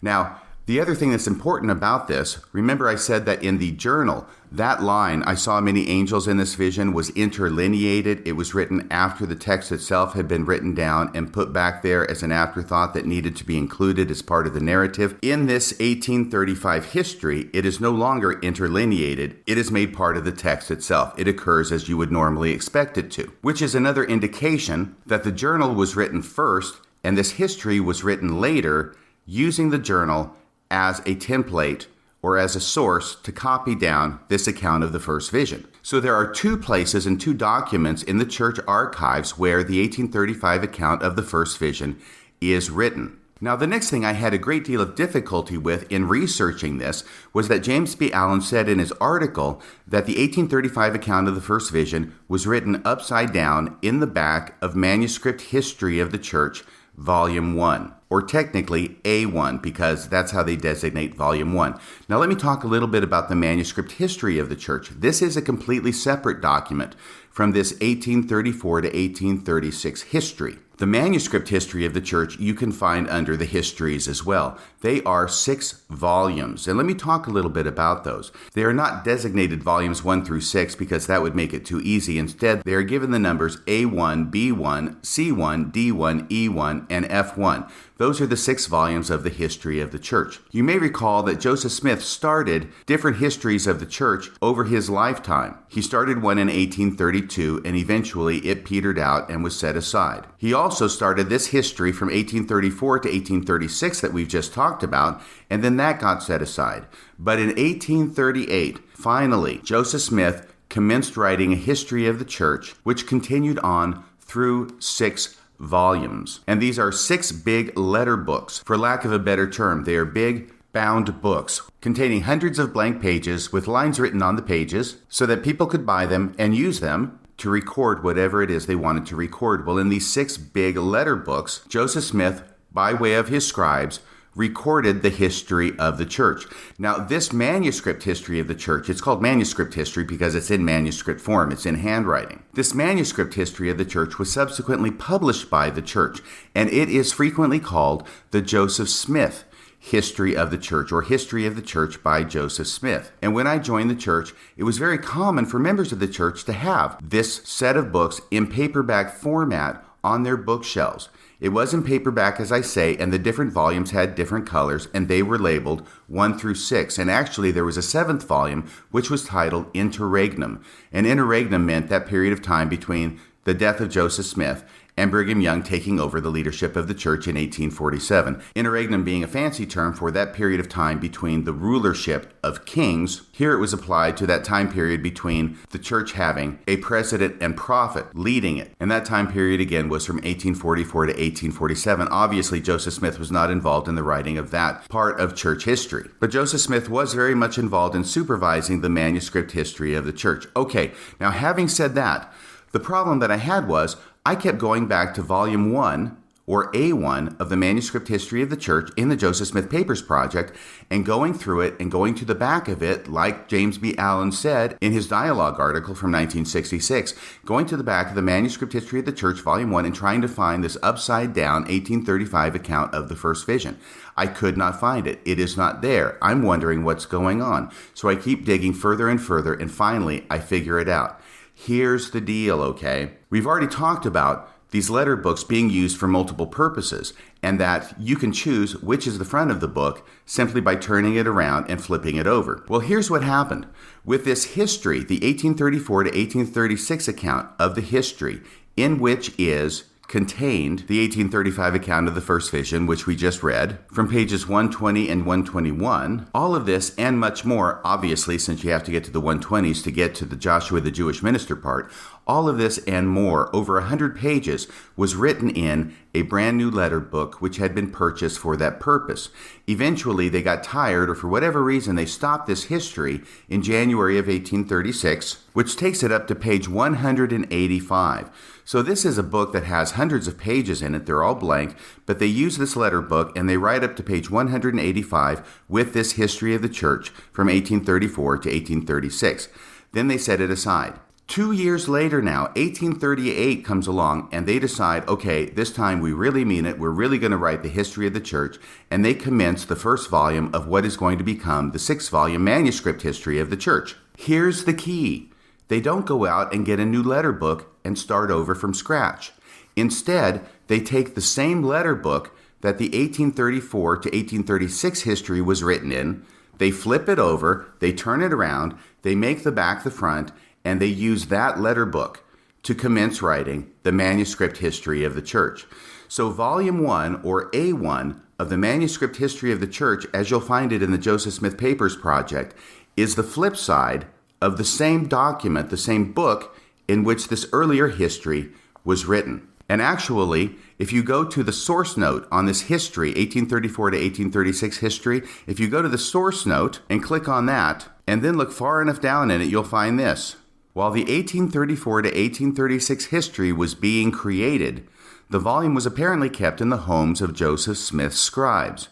Now, the other thing that's important about this, remember I said that in the journal, that line, I saw many angels in this vision, was interlineated. It was written after the text itself had been written down and put back there as an afterthought that needed to be included as part of the narrative. In this 1835 history, it is no longer interlineated. It is made part of the text itself. It occurs as you would normally expect it to, which is another indication that the journal was written first and this history was written later, using the journal as a template or as a source to copy down this account of the first vision. So there are two places and two documents in the church archives where the 1835 account of the first vision is written. Now, the next thing I had a great deal of difficulty with in researching this was that James B. Allen said in his article that the 1835 account of the first vision was written upside down in the back of Manuscript History of the Church, Volume 1. Or technically A1, because that's how they designate Volume 1. Now let me talk a little bit about the manuscript history of the church. This is a completely separate document from this 1834 to 1836 history. The manuscript history of the church you can find under the histories as well. They are 6 volumes. And let me talk a little bit about those. They are not designated volumes 1 through 6 because that would make it too easy. Instead, they are given the numbers A1, B1, C1, D1, E1, and F1. Those are the 6 volumes of the history of the church. You may recall that Joseph Smith started different histories of the church over his lifetime. He started one in 1832, and eventually it petered out and was set aside. He also started this history from 1834 to 1836 that we've just talked about, and then that got set aside. But in 1838, finally, Joseph Smith commenced writing a history of the church, which continued on through 6 volumes. And these are 6 big letter books. For lack of a better term, they are big bound books containing hundreds of blank pages with lines written on the pages so that people could buy them and use them to record whatever it is they wanted to record. Well, in these 6 big letter books, Joseph Smith, by way of his scribes, recorded the history of the church. Now, this manuscript history of the church, it's called manuscript history because it's in manuscript form, it's in handwriting. This manuscript history of the church was subsequently published by the church, and it is frequently called the Joseph Smith History of the Church, or History of the Church by Joseph Smith. And when I joined the church, it was very common for members of the church to have this set of books in paperback format on their bookshelves. It was in paperback, as I say, and the different volumes had different colors, and they were labeled 1 through 6. And actually, there was a 7th volume, which was titled Interregnum. And interregnum meant that period of time between the death of Joseph Smith and Brigham Young taking over the leadership of the church in 1847. Interregnum being a fancy term for that period of time between the rulership of kings. Here it was applied to that time period between the church having a president and prophet leading it. And that time period again was from 1844 to 1847. Obviously, Joseph Smith was not involved in the writing of that part of church history. But Joseph Smith was very much involved in supervising the manuscript history of the church. Okay, now having said that, the problem that I had was I kept going back to volume 1, or A1, of the manuscript history of the church in the Joseph Smith Papers Project, and going through it and going to the back of it, like James B. Allen said in his dialogue article from 1966, going to the back of the manuscript history of the church, volume 1, and trying to find this upside-down 1835 account of the first vision. I could not find it. It is not there. I'm wondering what's going on. So I keep digging further and further, and finally, I figure it out. Here's the deal, okay? We've already talked about these letter books being used for multiple purposes, and that you can choose which is the front of the book simply by turning it around and flipping it over. Well, here's what happened. With this history, the 1834 to 1836 account of the history, in which is contained the 1835 account of the first vision, which we just read, from pages 120 and 121. All of this and much more, obviously, since you have to get to the 120s to get to the Joshua the Jewish minister part, all of this and more, over 100 pages, was written in a brand new letter book which had been purchased for that purpose. Eventually, they got tired, or for whatever reason, they stopped this history in January of 1836, which takes it up to page 185. So this is a book that has hundreds of pages in it. They're all blank, but they use this letter book and they write up to page 185 with this history of the church from 1834 to 1836. Then they set it aside. 2 years later now, 1838 comes along, and they decide, okay, this time we really mean it. We're really going to write the history of the church, and they commence the first volume of what is going to become the 6-volume manuscript history of the church. Here's the key. They don't go out and get a new letter book and start over from scratch. Instead, they take the same letter book that the 1834 to 1836 history was written in, they flip it over, they turn it around, they make the back the front, and they use that letter book to commence writing the manuscript history of the church. So volume 1, or A1, of the manuscript history of the church, as you'll find it in the Joseph Smith Papers Project, is the flip side of the same document, the same book in which this earlier history was written. And actually, if you go to the source note on this history, 1834 to 1836 history, if you go to the source note and click on that, and then look far enough down in it, you'll find this. While the 1834 to 1836 history was being created, the volume was apparently kept in the homes of Joseph Smith's scribes.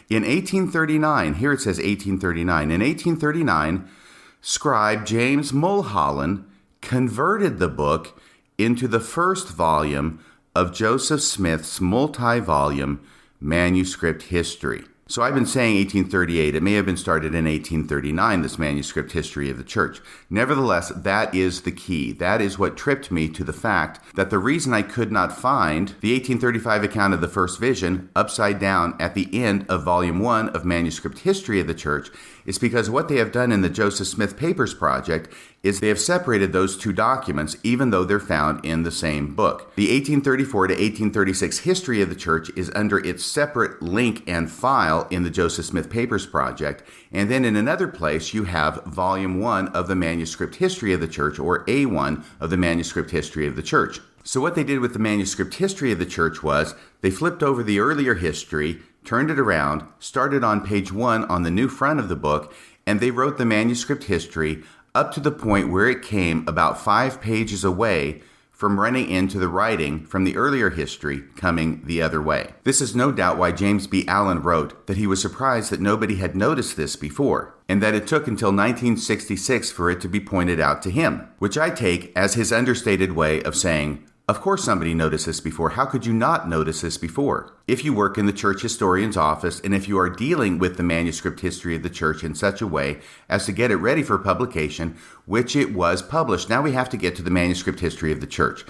In 1839, here it says 1839, in 1839, scribe James Mulholland converted the book into the first volume of Joseph Smith's multi-volume manuscript history. So I've been saying 1838. It may have been started in 1839, this manuscript history of the church. Nevertheless, that is the key. That is what tripped me to the fact that the reason I could not find the 1835 account of the first vision upside down at the end of Volume 1 of Manuscript History of the Church is because what they have done in the Joseph Smith Papers Project is they have separated those two documents, even though they're found in the same book. The 1834 to 1836 history of the church is under its separate link and file in the Joseph Smith Papers Project, and then in another place you have Volume 1 of the Manuscript History of the Church, or A1 of the Manuscript History of the Church. So what they did with the Manuscript History of the Church was they flipped over the earlier history, turned it around, started on page 1 on the new front of the book, and they wrote the manuscript history up to the point where it came about 5 pages away from running into the writing from the earlier history coming the other way. This is no doubt why James B. Allen wrote that he was surprised that nobody had noticed this before, and that it took until 1966 for it to be pointed out to him, which I take as his understated way of saying, of course somebody noticed this before. How could you not notice this before? If you work in the church historian's office and if you are dealing with the manuscript history of the church in such a way as to get it ready for publication, which it was published. Now we have to get to the manuscript history of the church.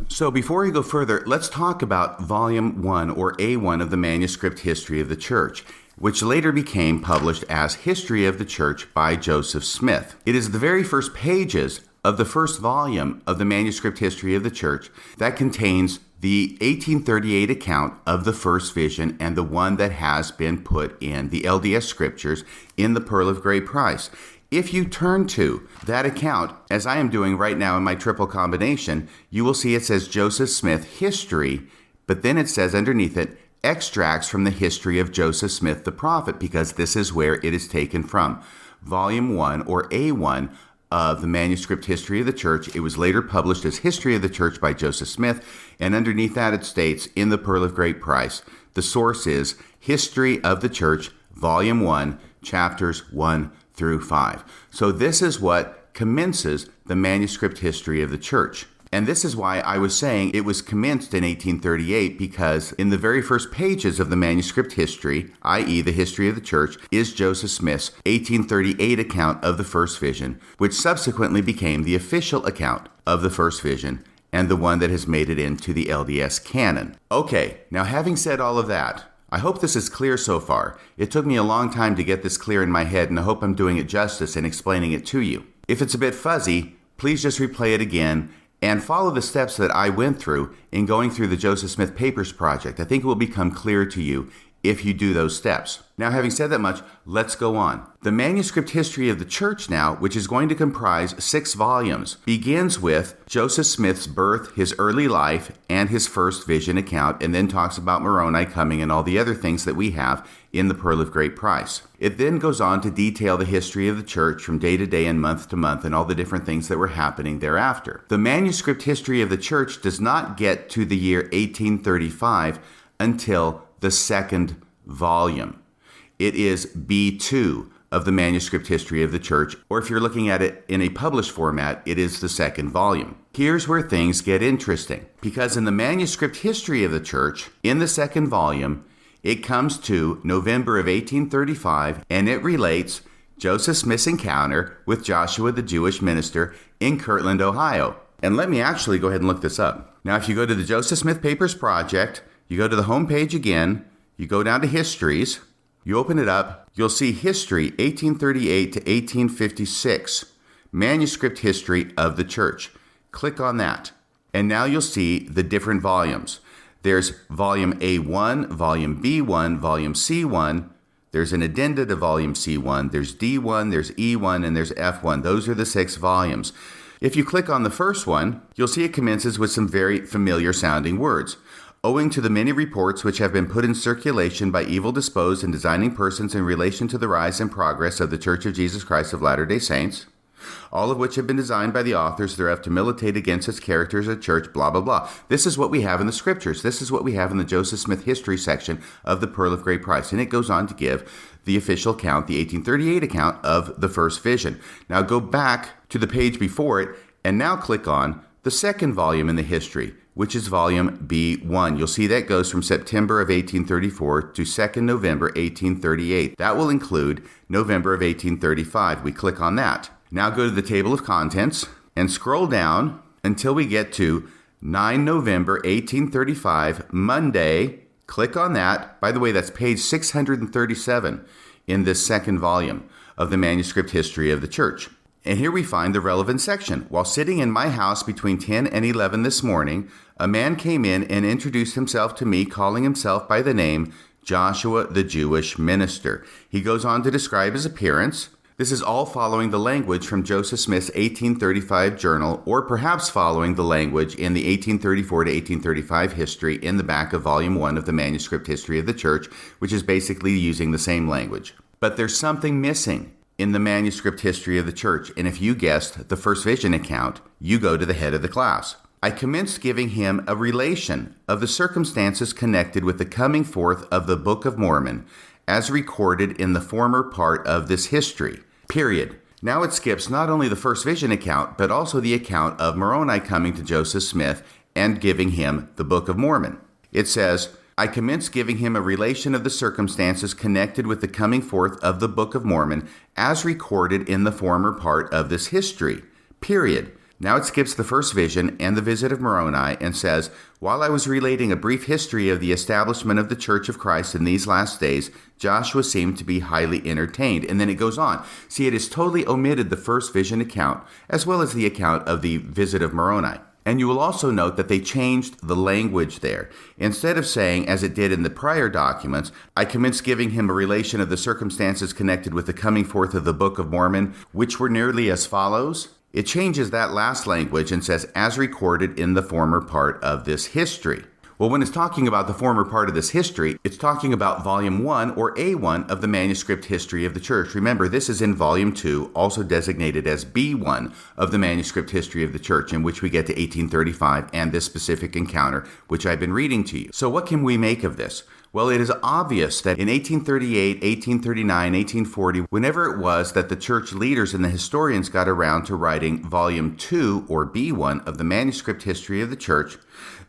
So before we go further, let's talk about Volume 1 or A1 of the manuscript history of the church, which later became published as History of the Church by Joseph Smith. It is the very first pages of the first volume of the manuscript history of the church that contains the 1838 account of the first vision and the one that has been put in the LDS scriptures in the Pearl of Great Price. If you turn to that account, as I am doing right now in my triple combination, you will see it says Joseph Smith History, but then it says underneath it, extracts from the history of Joseph Smith the prophet, because this is where it is taken from. Volume 1 or A1 of the manuscript history of the church. It was later published as History of the Church by Joseph Smith, and underneath that it states, in the Pearl of Great Price, the source is History of the Church, Volume 1, chapters 1 through 5. So this is what commences the manuscript history of the church. And this is why I was saying it was commenced in 1838, because in the very first pages of the manuscript history, i.e. the history of the church, is Joseph Smith's 1838 account of the first vision, which subsequently became the official account of the first vision and the one that has made it into the LDS canon. Okay, now having said all of that, I hope this is clear so far. It took me a long time to get this clear in my head, and I hope I'm doing it justice in explaining it to you. If it's a bit fuzzy, please just replay it again and follow the steps that I went through in going through the Joseph Smith Papers Project. I think it will become clear to you if you do those steps. Now, having said that much, let's go on. The manuscript history of the church now, which is going to comprise 6 volumes, begins with Joseph Smith's birth, his early life, and his first vision account, and then talks about Moroni coming and all the other things that we have in the Pearl of Great Price. It then goes on to detail the history of the church from day to day and month to month and all the different things that were happening thereafter. The manuscript history of the church does not get to the year 1835 until the second volume. It is B2 of the manuscript history of the church, or if you're looking at it in a published format, it is the second volume. Here's where things get interesting, because in the manuscript history of the church, in the second volume, it comes to November of 1835, and it relates Joseph Smith's encounter with Joshua the Jewish minister in Kirtland, Ohio. And let me actually go ahead and look this up. Now, if you go to the Joseph Smith Papers Project, you go to the home page again, you go down to Histories, you open it up, you'll see History 1838 to 1856, Manuscript History of the Church. Click on that, and now you'll see the different volumes. There's Volume A1, Volume B1, Volume C1, there's an addenda to Volume C1, there's D1, there's E1, and there's F1. Those are the 6 volumes. If you click on the first one, you'll see it commences with some very familiar sounding words. Owing to the many reports which have been put in circulation by evil-disposed and designing persons in relation to the rise and progress of the Church of Jesus Christ of Latter-day Saints, all of which have been designed by the authors thereof to militate against its character as a church, blah, blah, blah. This is what we have in the scriptures. This is what we have in the Joseph Smith history section of the Pearl of Great Price. And it goes on to give the official account, the 1838 account of the first vision. Now go back to the page before it and now click on the second volume in the history, which is volume B1. You'll see that goes from September of 1834 to 2nd November 1838. That will include November of 1835. We click on that. Now go to the table of contents and scroll down until we get to 9 November 1835, Monday. Click on that. By the way, that's page 637 in this second volume of the manuscript history of the church. And here we find the relevant section. While sitting in my house between 10 and 11 this morning, a man came in and introduced himself to me, calling himself by the name Joshua the Jewish minister. He goes on to describe his appearance. This is all following the language from Joseph Smith's 1835 journal, or perhaps following the language in the 1834 to 1835 history in the back of Volume 1 of the manuscript history of the church, which is basically using the same language. But there's something missing in the manuscript history of the church, and if you guessed the first vision account, you go to the head of the class. I commenced giving him a relation of the circumstances connected with the coming forth of the Book of Mormon, as recorded in the former part of this history, period. Now it skips not only the first vision account, but also the account of Moroni coming to Joseph Smith and giving him the Book of Mormon. It says, I commenced giving him a relation of the circumstances connected with the coming forth of the Book of Mormon, as recorded in the former part of this history, period. Now it skips the first vision and the visit of Moroni and says, while I was relating a brief history of the establishment of the Church of Christ in these last days, Joshua seemed to be highly entertained. And then it goes on. See, it has totally omitted the first vision account, as well as the account of the visit of Moroni. And you will also note that they changed the language there. Instead of saying, as it did in the prior documents, I commenced giving him a relation of the circumstances connected with the coming forth of the Book of Mormon, which were nearly as follows. It changes that last language and says, as recorded in the former part of this history. Well, when it's talking about the former part of this history, it's talking about Volume 1 or A1 of the manuscript history of the church. Remember, this is in Volume 2, also designated as B1 of the manuscript history of the church, in which we get to 1835 and this specific encounter, which I've been reading to you. So what can we make of this? Well, it is obvious that in 1838, 1839, 1840, whenever it was that the church leaders and the historians got around to writing Volume 2 or B1 of the manuscript history of the church,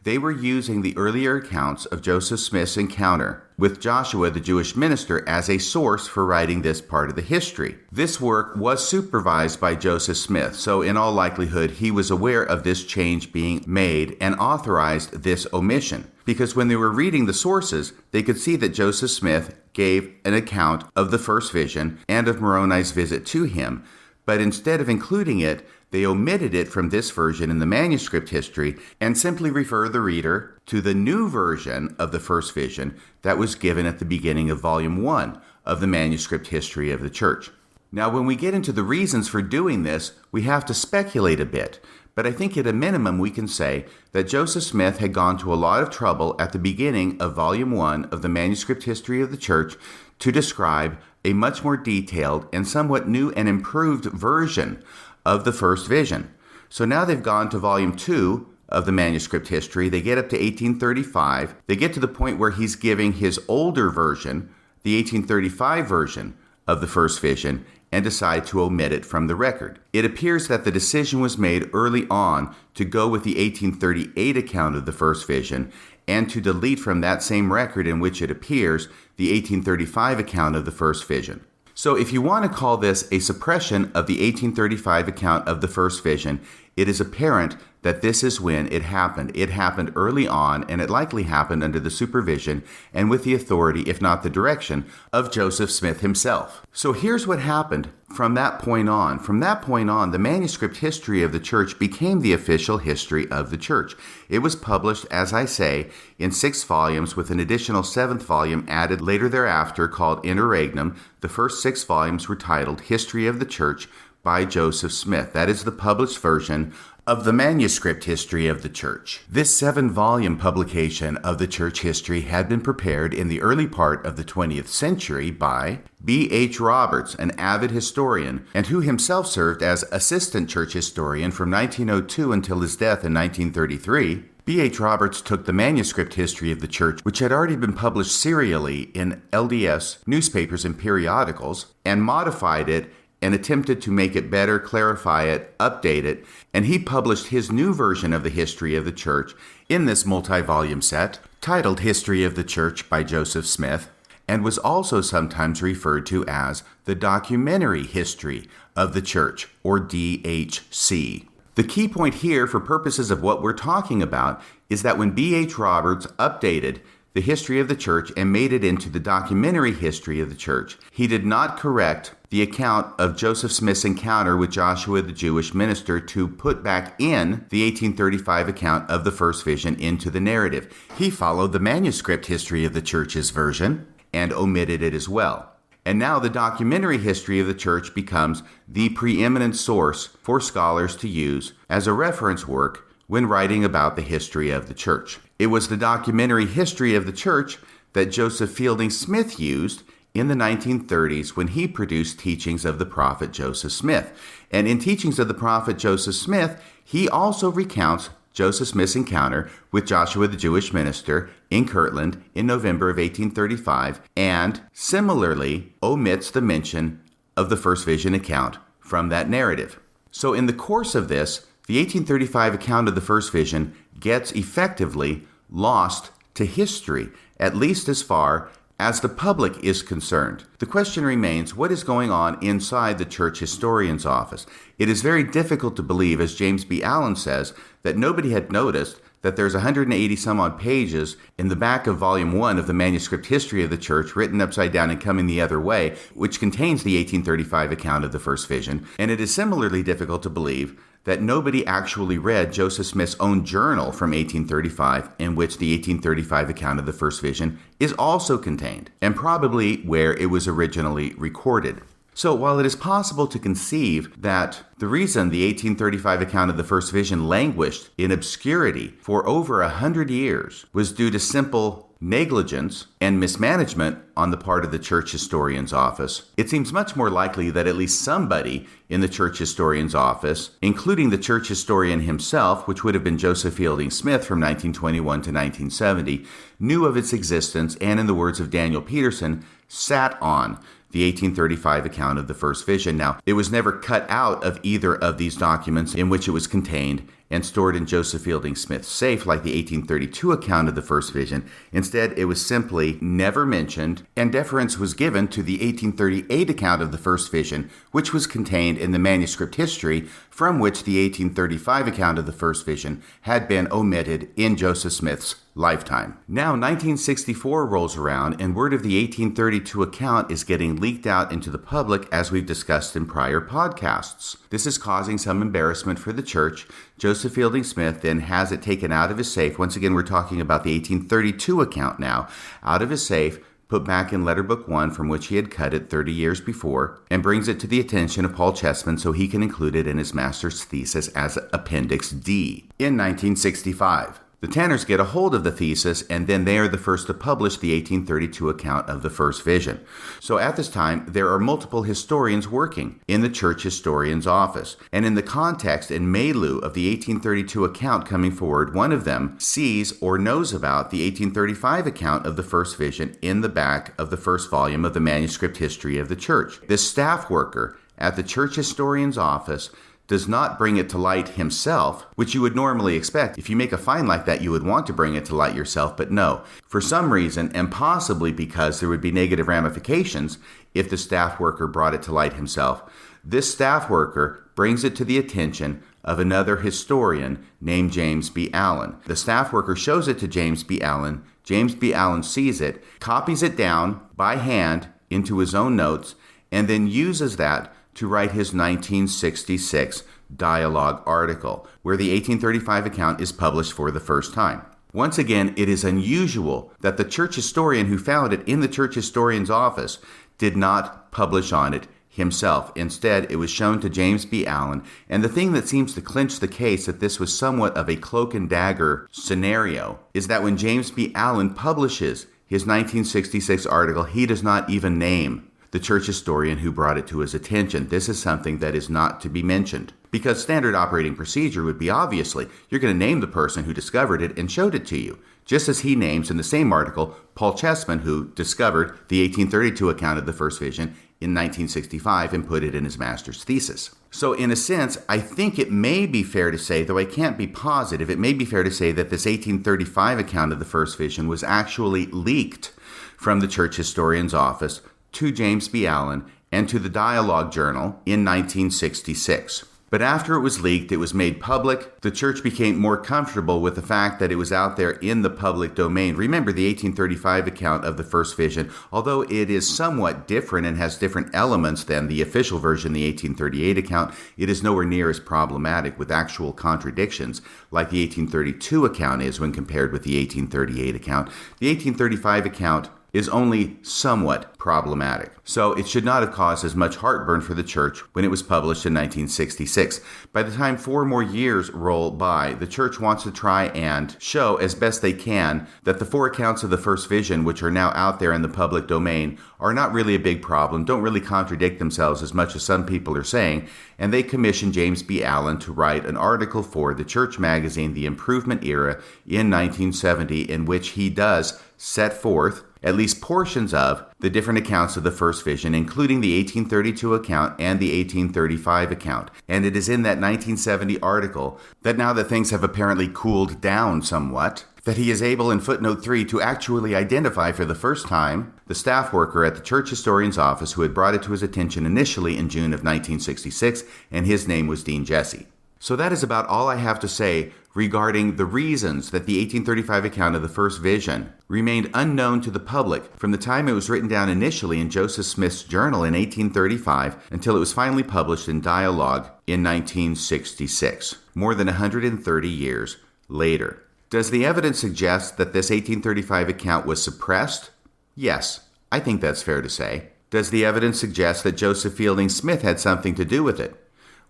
they were using the earlier accounts of Joseph Smith's encounter with Joshua the Jewish minister as a source for writing this part of the history. This work was supervised by Joseph Smith, so in all likelihood he was aware of this change being made and authorized this omission. Because when they were reading the sources, they could see that Joseph Smith gave an account of the first vision and of Moroni's visit to him, but instead of including it, they omitted it from this version in the manuscript history and simply refer the reader to the new version of the first vision that was given at the beginning of Volume 1 of the manuscript history of the church. Now, when we get into the reasons for doing this, we have to speculate a bit, but I think at a minimum we can say that Joseph Smith had gone to a lot of trouble at the beginning of Volume 1 of the manuscript history of the church to describe a much more detailed and somewhat new and improved version of the first vision. So now they've gone to Volume 2 of the manuscript history. They get up to 1835. They get to the point where he's giving his older version, the 1835 version of the first vision, and decide to omit it from the record. It appears that the decision was made early on to go with the 1838 account of the first vision and to delete from that same record in which it appears the 1835 account of the first vision. So if you want to call this a suppression of the 1835 account of the first vision, it is apparent that this is when it happened. It happened early on, and it likely happened under the supervision and with the authority, if not the direction, of Joseph Smith himself. So here's what happened from that point on. From that point on, the manuscript history of the church became the official history of the church. It was published, as I say, in 6 volumes with an additional 7th volume added later thereafter called Interregnum. The first 6 volumes were titled History of the Church by Joseph Smith. That is the published version of the manuscript history of the church. This 7-volume publication of the church history had been prepared in the early part of the 20th century by B.H. Roberts, an avid historian, and who himself served as assistant church historian from 1902 until his death in 1933. B.H. Roberts took the manuscript history of the church, which had already been published serially in LDS newspapers and periodicals, and modified it and attempted to make it better, clarify it, update it, and he published his new version of the history of the church in this multi-volume set titled History of the Church by Joseph Smith, and was also sometimes referred to as the Documentary History of the Church, or DHC. The key point here, for purposes of what we're talking about, is that when B.H. Roberts updated the history of the church and made it into the documentary history of the church, he did not correct the account of Joseph Smith's encounter with Joshua the Jewish minister to put back in the 1835 account of the first vision into the narrative. He followed the manuscript history of the church's version and omitted it as well. And now the documentary history of the church becomes the preeminent source for scholars to use as a reference work when writing about the history of the church. It was the documentary history of the church that Joseph Fielding Smith used in the 1930s when he produced Teachings of the Prophet Joseph Smith. And in Teachings of the Prophet Joseph Smith, he also recounts Joseph Smith's encounter with Joshua the Jewish minister in Kirtland in November of 1835, and similarly omits the mention of the first vision account from that narrative. So in the course of this, the 1835 account of the first vision gets effectively lost to history, at least as far as the public is concerned. The question remains, what is going on inside the church historian's office? It is very difficult to believe, as James B. Allen says, that nobody had noticed that there's 180 some odd pages in the back of volume 1 of the manuscript history of the church, written upside down and coming the other way, which contains the 1835 account of the first vision. And it is similarly difficult to believe that nobody actually read Joseph Smith's own journal from 1835, in which the 1835 account of the first vision is also contained, and probably where it was originally recorded. So while it is possible to conceive that the reason the 1835 account of the first vision languished in obscurity for over 100 years was due to simple negligence and mismanagement on the part of the church historian's office, it seems much more likely that at least somebody in the church historian's office, including the church historian himself, which would have been Joseph Fielding Smith from 1921 to 1970, knew of its existence and, in the words of Daniel Peterson, sat on the 1835 account of the first vision. Now, it was never cut out of either of these documents in which it was contained and stored in Joseph Fielding Smith's safe like the 1832 account of the first vision. Instead, it was simply never mentioned, and deference was given to the 1838 account of the first vision, which was contained in the manuscript history from which the 1835 account of the first vision had been omitted in Joseph Smith's lifetime. Now, 1964 rolls around, and word of the 1832 account is getting leaked out into the public, as we've discussed in prior podcasts. This is causing some embarrassment for the church. Joseph Fielding Smith then has it taken out of his safe. Once again, we're talking about the 1832 account now, out of his safe, put back in Letter Book 1 from which he had cut it 30 years before, and brings it to the attention of Paul Chessman so he can include it in his master's thesis as Appendix D. In 1965, the Tanners get a hold of the thesis, and then they are the first to publish the 1832 account of the first vision. So at this time, there are multiple historians working in the church historian's office. And in the context and milieu of the 1832 account coming forward, one of them sees or knows about the 1835 account of the first vision in the back of the first volume of the manuscript history of the church. This staff worker at the church historian's office does not bring it to light himself, which you would normally expect. If you make a find like that, you would want to bring it to light yourself, but no. For some reason, and possibly because there would be negative ramifications if the staff worker brought it to light himself, this staff worker brings it to the attention of another historian named James B. Allen. The staff worker shows it to James B. Allen. James B. Allen sees it, copies it down by hand into his own notes, and then uses that to write his 1966 dialogue article, where the 1835 account is published for the first time. Once again, it is unusual that the church historian who found it in the church historian's office did not publish on it himself. Instead, it was shown to James B. Allen, and the thing that seems to clinch the case that this was somewhat of a cloak and dagger scenario is that when James B. Allen publishes his 1966 article, he does not even name the church historian who brought it to his attention. This is something that is not to be mentioned, because standard operating procedure would be, obviously, you're going to name the person who discovered it and showed it to you, just as he names in the same article Paul Chessman, who discovered the 1832 account of the first vision in 1965 and put it in his master's thesis. So in a sense, I think it may be fair to say, though I can't be positive, it may be fair to say that this 1835 account of the first vision was actually leaked from the church historian's office to James B. Allen and to the Dialogue Journal in 1966. But after it was leaked, it was made public. The church became more comfortable with the fact that it was out there in the public domain. Remember, the 1835 account of the first vision, although it is somewhat different and has different elements than the official version, the 1838 account, it is nowhere near as problematic with actual contradictions like the 1832 account is when compared with the 1838 account. The 1835 account is only somewhat problematic. So it should not have caused as much heartburn for the church when it was published in 1966. By the time 4 more years roll by, the church wants to try and show as best they can that the 4 accounts of the first vision, which are now out there in the public domain, are not really a big problem, don't really contradict themselves as much as some people are saying, and they commissioned James B. Allen to write an article for the church magazine, The Improvement Era, in 1970, in which he does set forth at least portions of the different accounts of the first vision, including the 1832 account and the 1835 account. And it is in that 1970 article that, now that things have apparently cooled down somewhat, that he is able in footnote 3 to actually identify for the first time the staff worker at the church historian's office who had brought it to his attention initially in June of 1966, and his name was Dean Jesse. So that is about all I have to say regarding the reasons that the 1835 account of the first vision remained unknown to the public from the time it was written down initially in Joseph Smith's journal in 1835 until it was finally published in Dialogue in 1966, more than 130 years later. Does the evidence suggest that this 1835 account was suppressed? Yes, I think that's fair to say. Does the evidence suggest that Joseph Fielding Smith had something to do with it?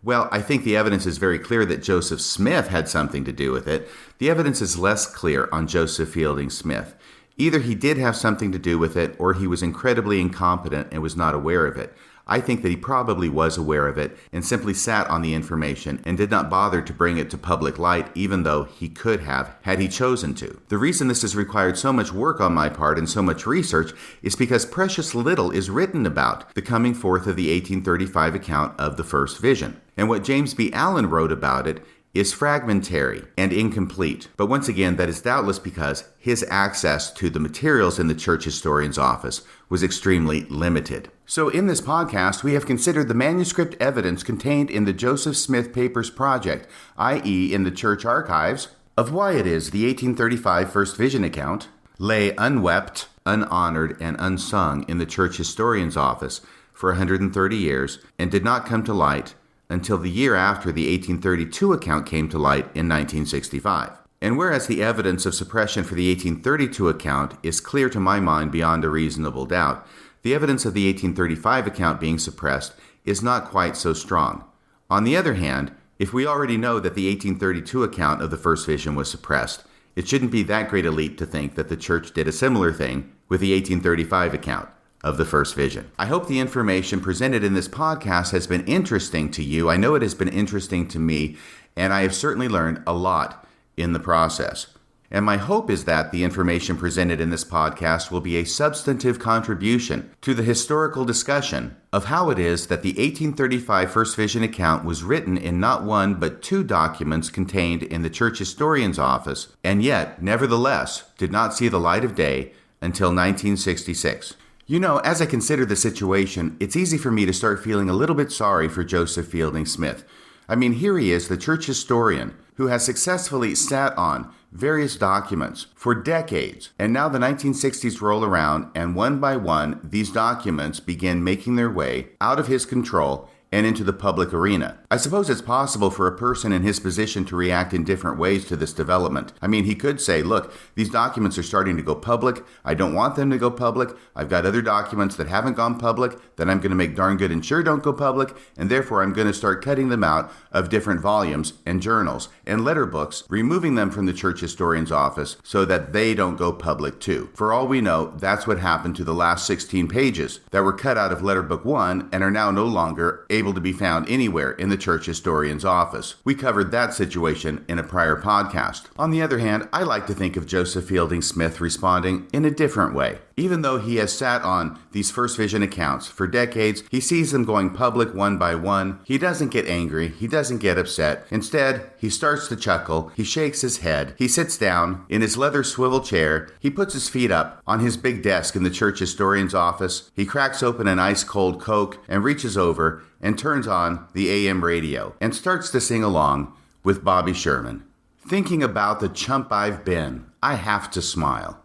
Well, I think the evidence is very clear that Joseph Smith had something to do with it. The evidence is less clear on Joseph Fielding Smith. Either he did have something to do with it, or he was incredibly incompetent and was not aware of it. I think that he probably was aware of it and simply sat on the information and did not bother to bring it to public light, even though he could have, had he chosen to. The reason this has required so much work on my part and so much research is because precious little is written about the coming forth of the 1835 account of the first vision. And what James B. Allen wrote about it is fragmentary and incomplete. But once again, that is doubtless because his access to the materials in the church historian's office was extremely limited. So in this podcast, we have considered the manuscript evidence contained in the Joseph Smith Papers Project, i.e. in the church archives, of why it is the 1835 First Vision account lay unwept, unhonored, and unsung in the church historian's office for 130 years and did not come to light until the year after the 1832 account came to light in 1965. And whereas the evidence of suppression for the 1832 account is clear to my mind beyond a reasonable doubt, the evidence of the 1835 account being suppressed is not quite so strong. On the other hand, if we already know that the 1832 account of the first vision was suppressed, it shouldn't be that great a leap to think that the church did a similar thing with the 1835 account of the first vision. I hope the information presented in this podcast has been interesting to you. I know it has been interesting to me, and I have certainly learned a lot in the process. And my hope is that the information presented in this podcast will be a substantive contribution to the historical discussion of how it is that the 1835 First Vision account was written in not one but 2 documents contained in the church historian's office, and yet, nevertheless, did not see the light of day until 1966. You know, as I consider the situation, it's easy for me to start feeling a little bit sorry for Joseph Fielding Smith. I mean, here he is, the church historian, who has successfully sat on various documents for decades. And now the 1960s roll around, and one by one, these documents begin making their way out of his control and into the public arena. I suppose it's possible for a person in his position to react in different ways to this development. I mean, he could say, look, these documents are starting to go public. I don't want them to go public. I've got other documents that haven't gone public that I'm going to make darn good and sure don't go public, and therefore I'm going to start cutting them out of different volumes and journals and letter books, removing them from the church historian's office so that they don't go public too. For all we know, that's what happened to the last 16 pages that were cut out of letter book 1 and are now no longer able able to be found anywhere in the church historian's office. We covered that situation in a prior podcast. On the other hand, I like to think of Joseph Fielding Smith responding in a different way. Even though he has sat on these first vision accounts for decades, he sees them going public one by one. He doesn't get angry. He doesn't get upset. Instead, he starts to chuckle. He shakes his head. He sits down in his leather swivel chair. He puts his feet up on his big desk in the church historian's office. He cracks open an ice-cold Coke and reaches over and turns on the AM radio and starts to sing along with Bobby Sherman. Thinking about the chump I've been, I have to smile.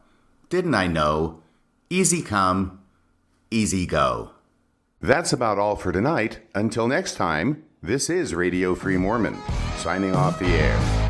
Didn't I know? Easy come, easy go. That's about all for tonight. Until next time, this is Radio Free Mormon, signing off the air.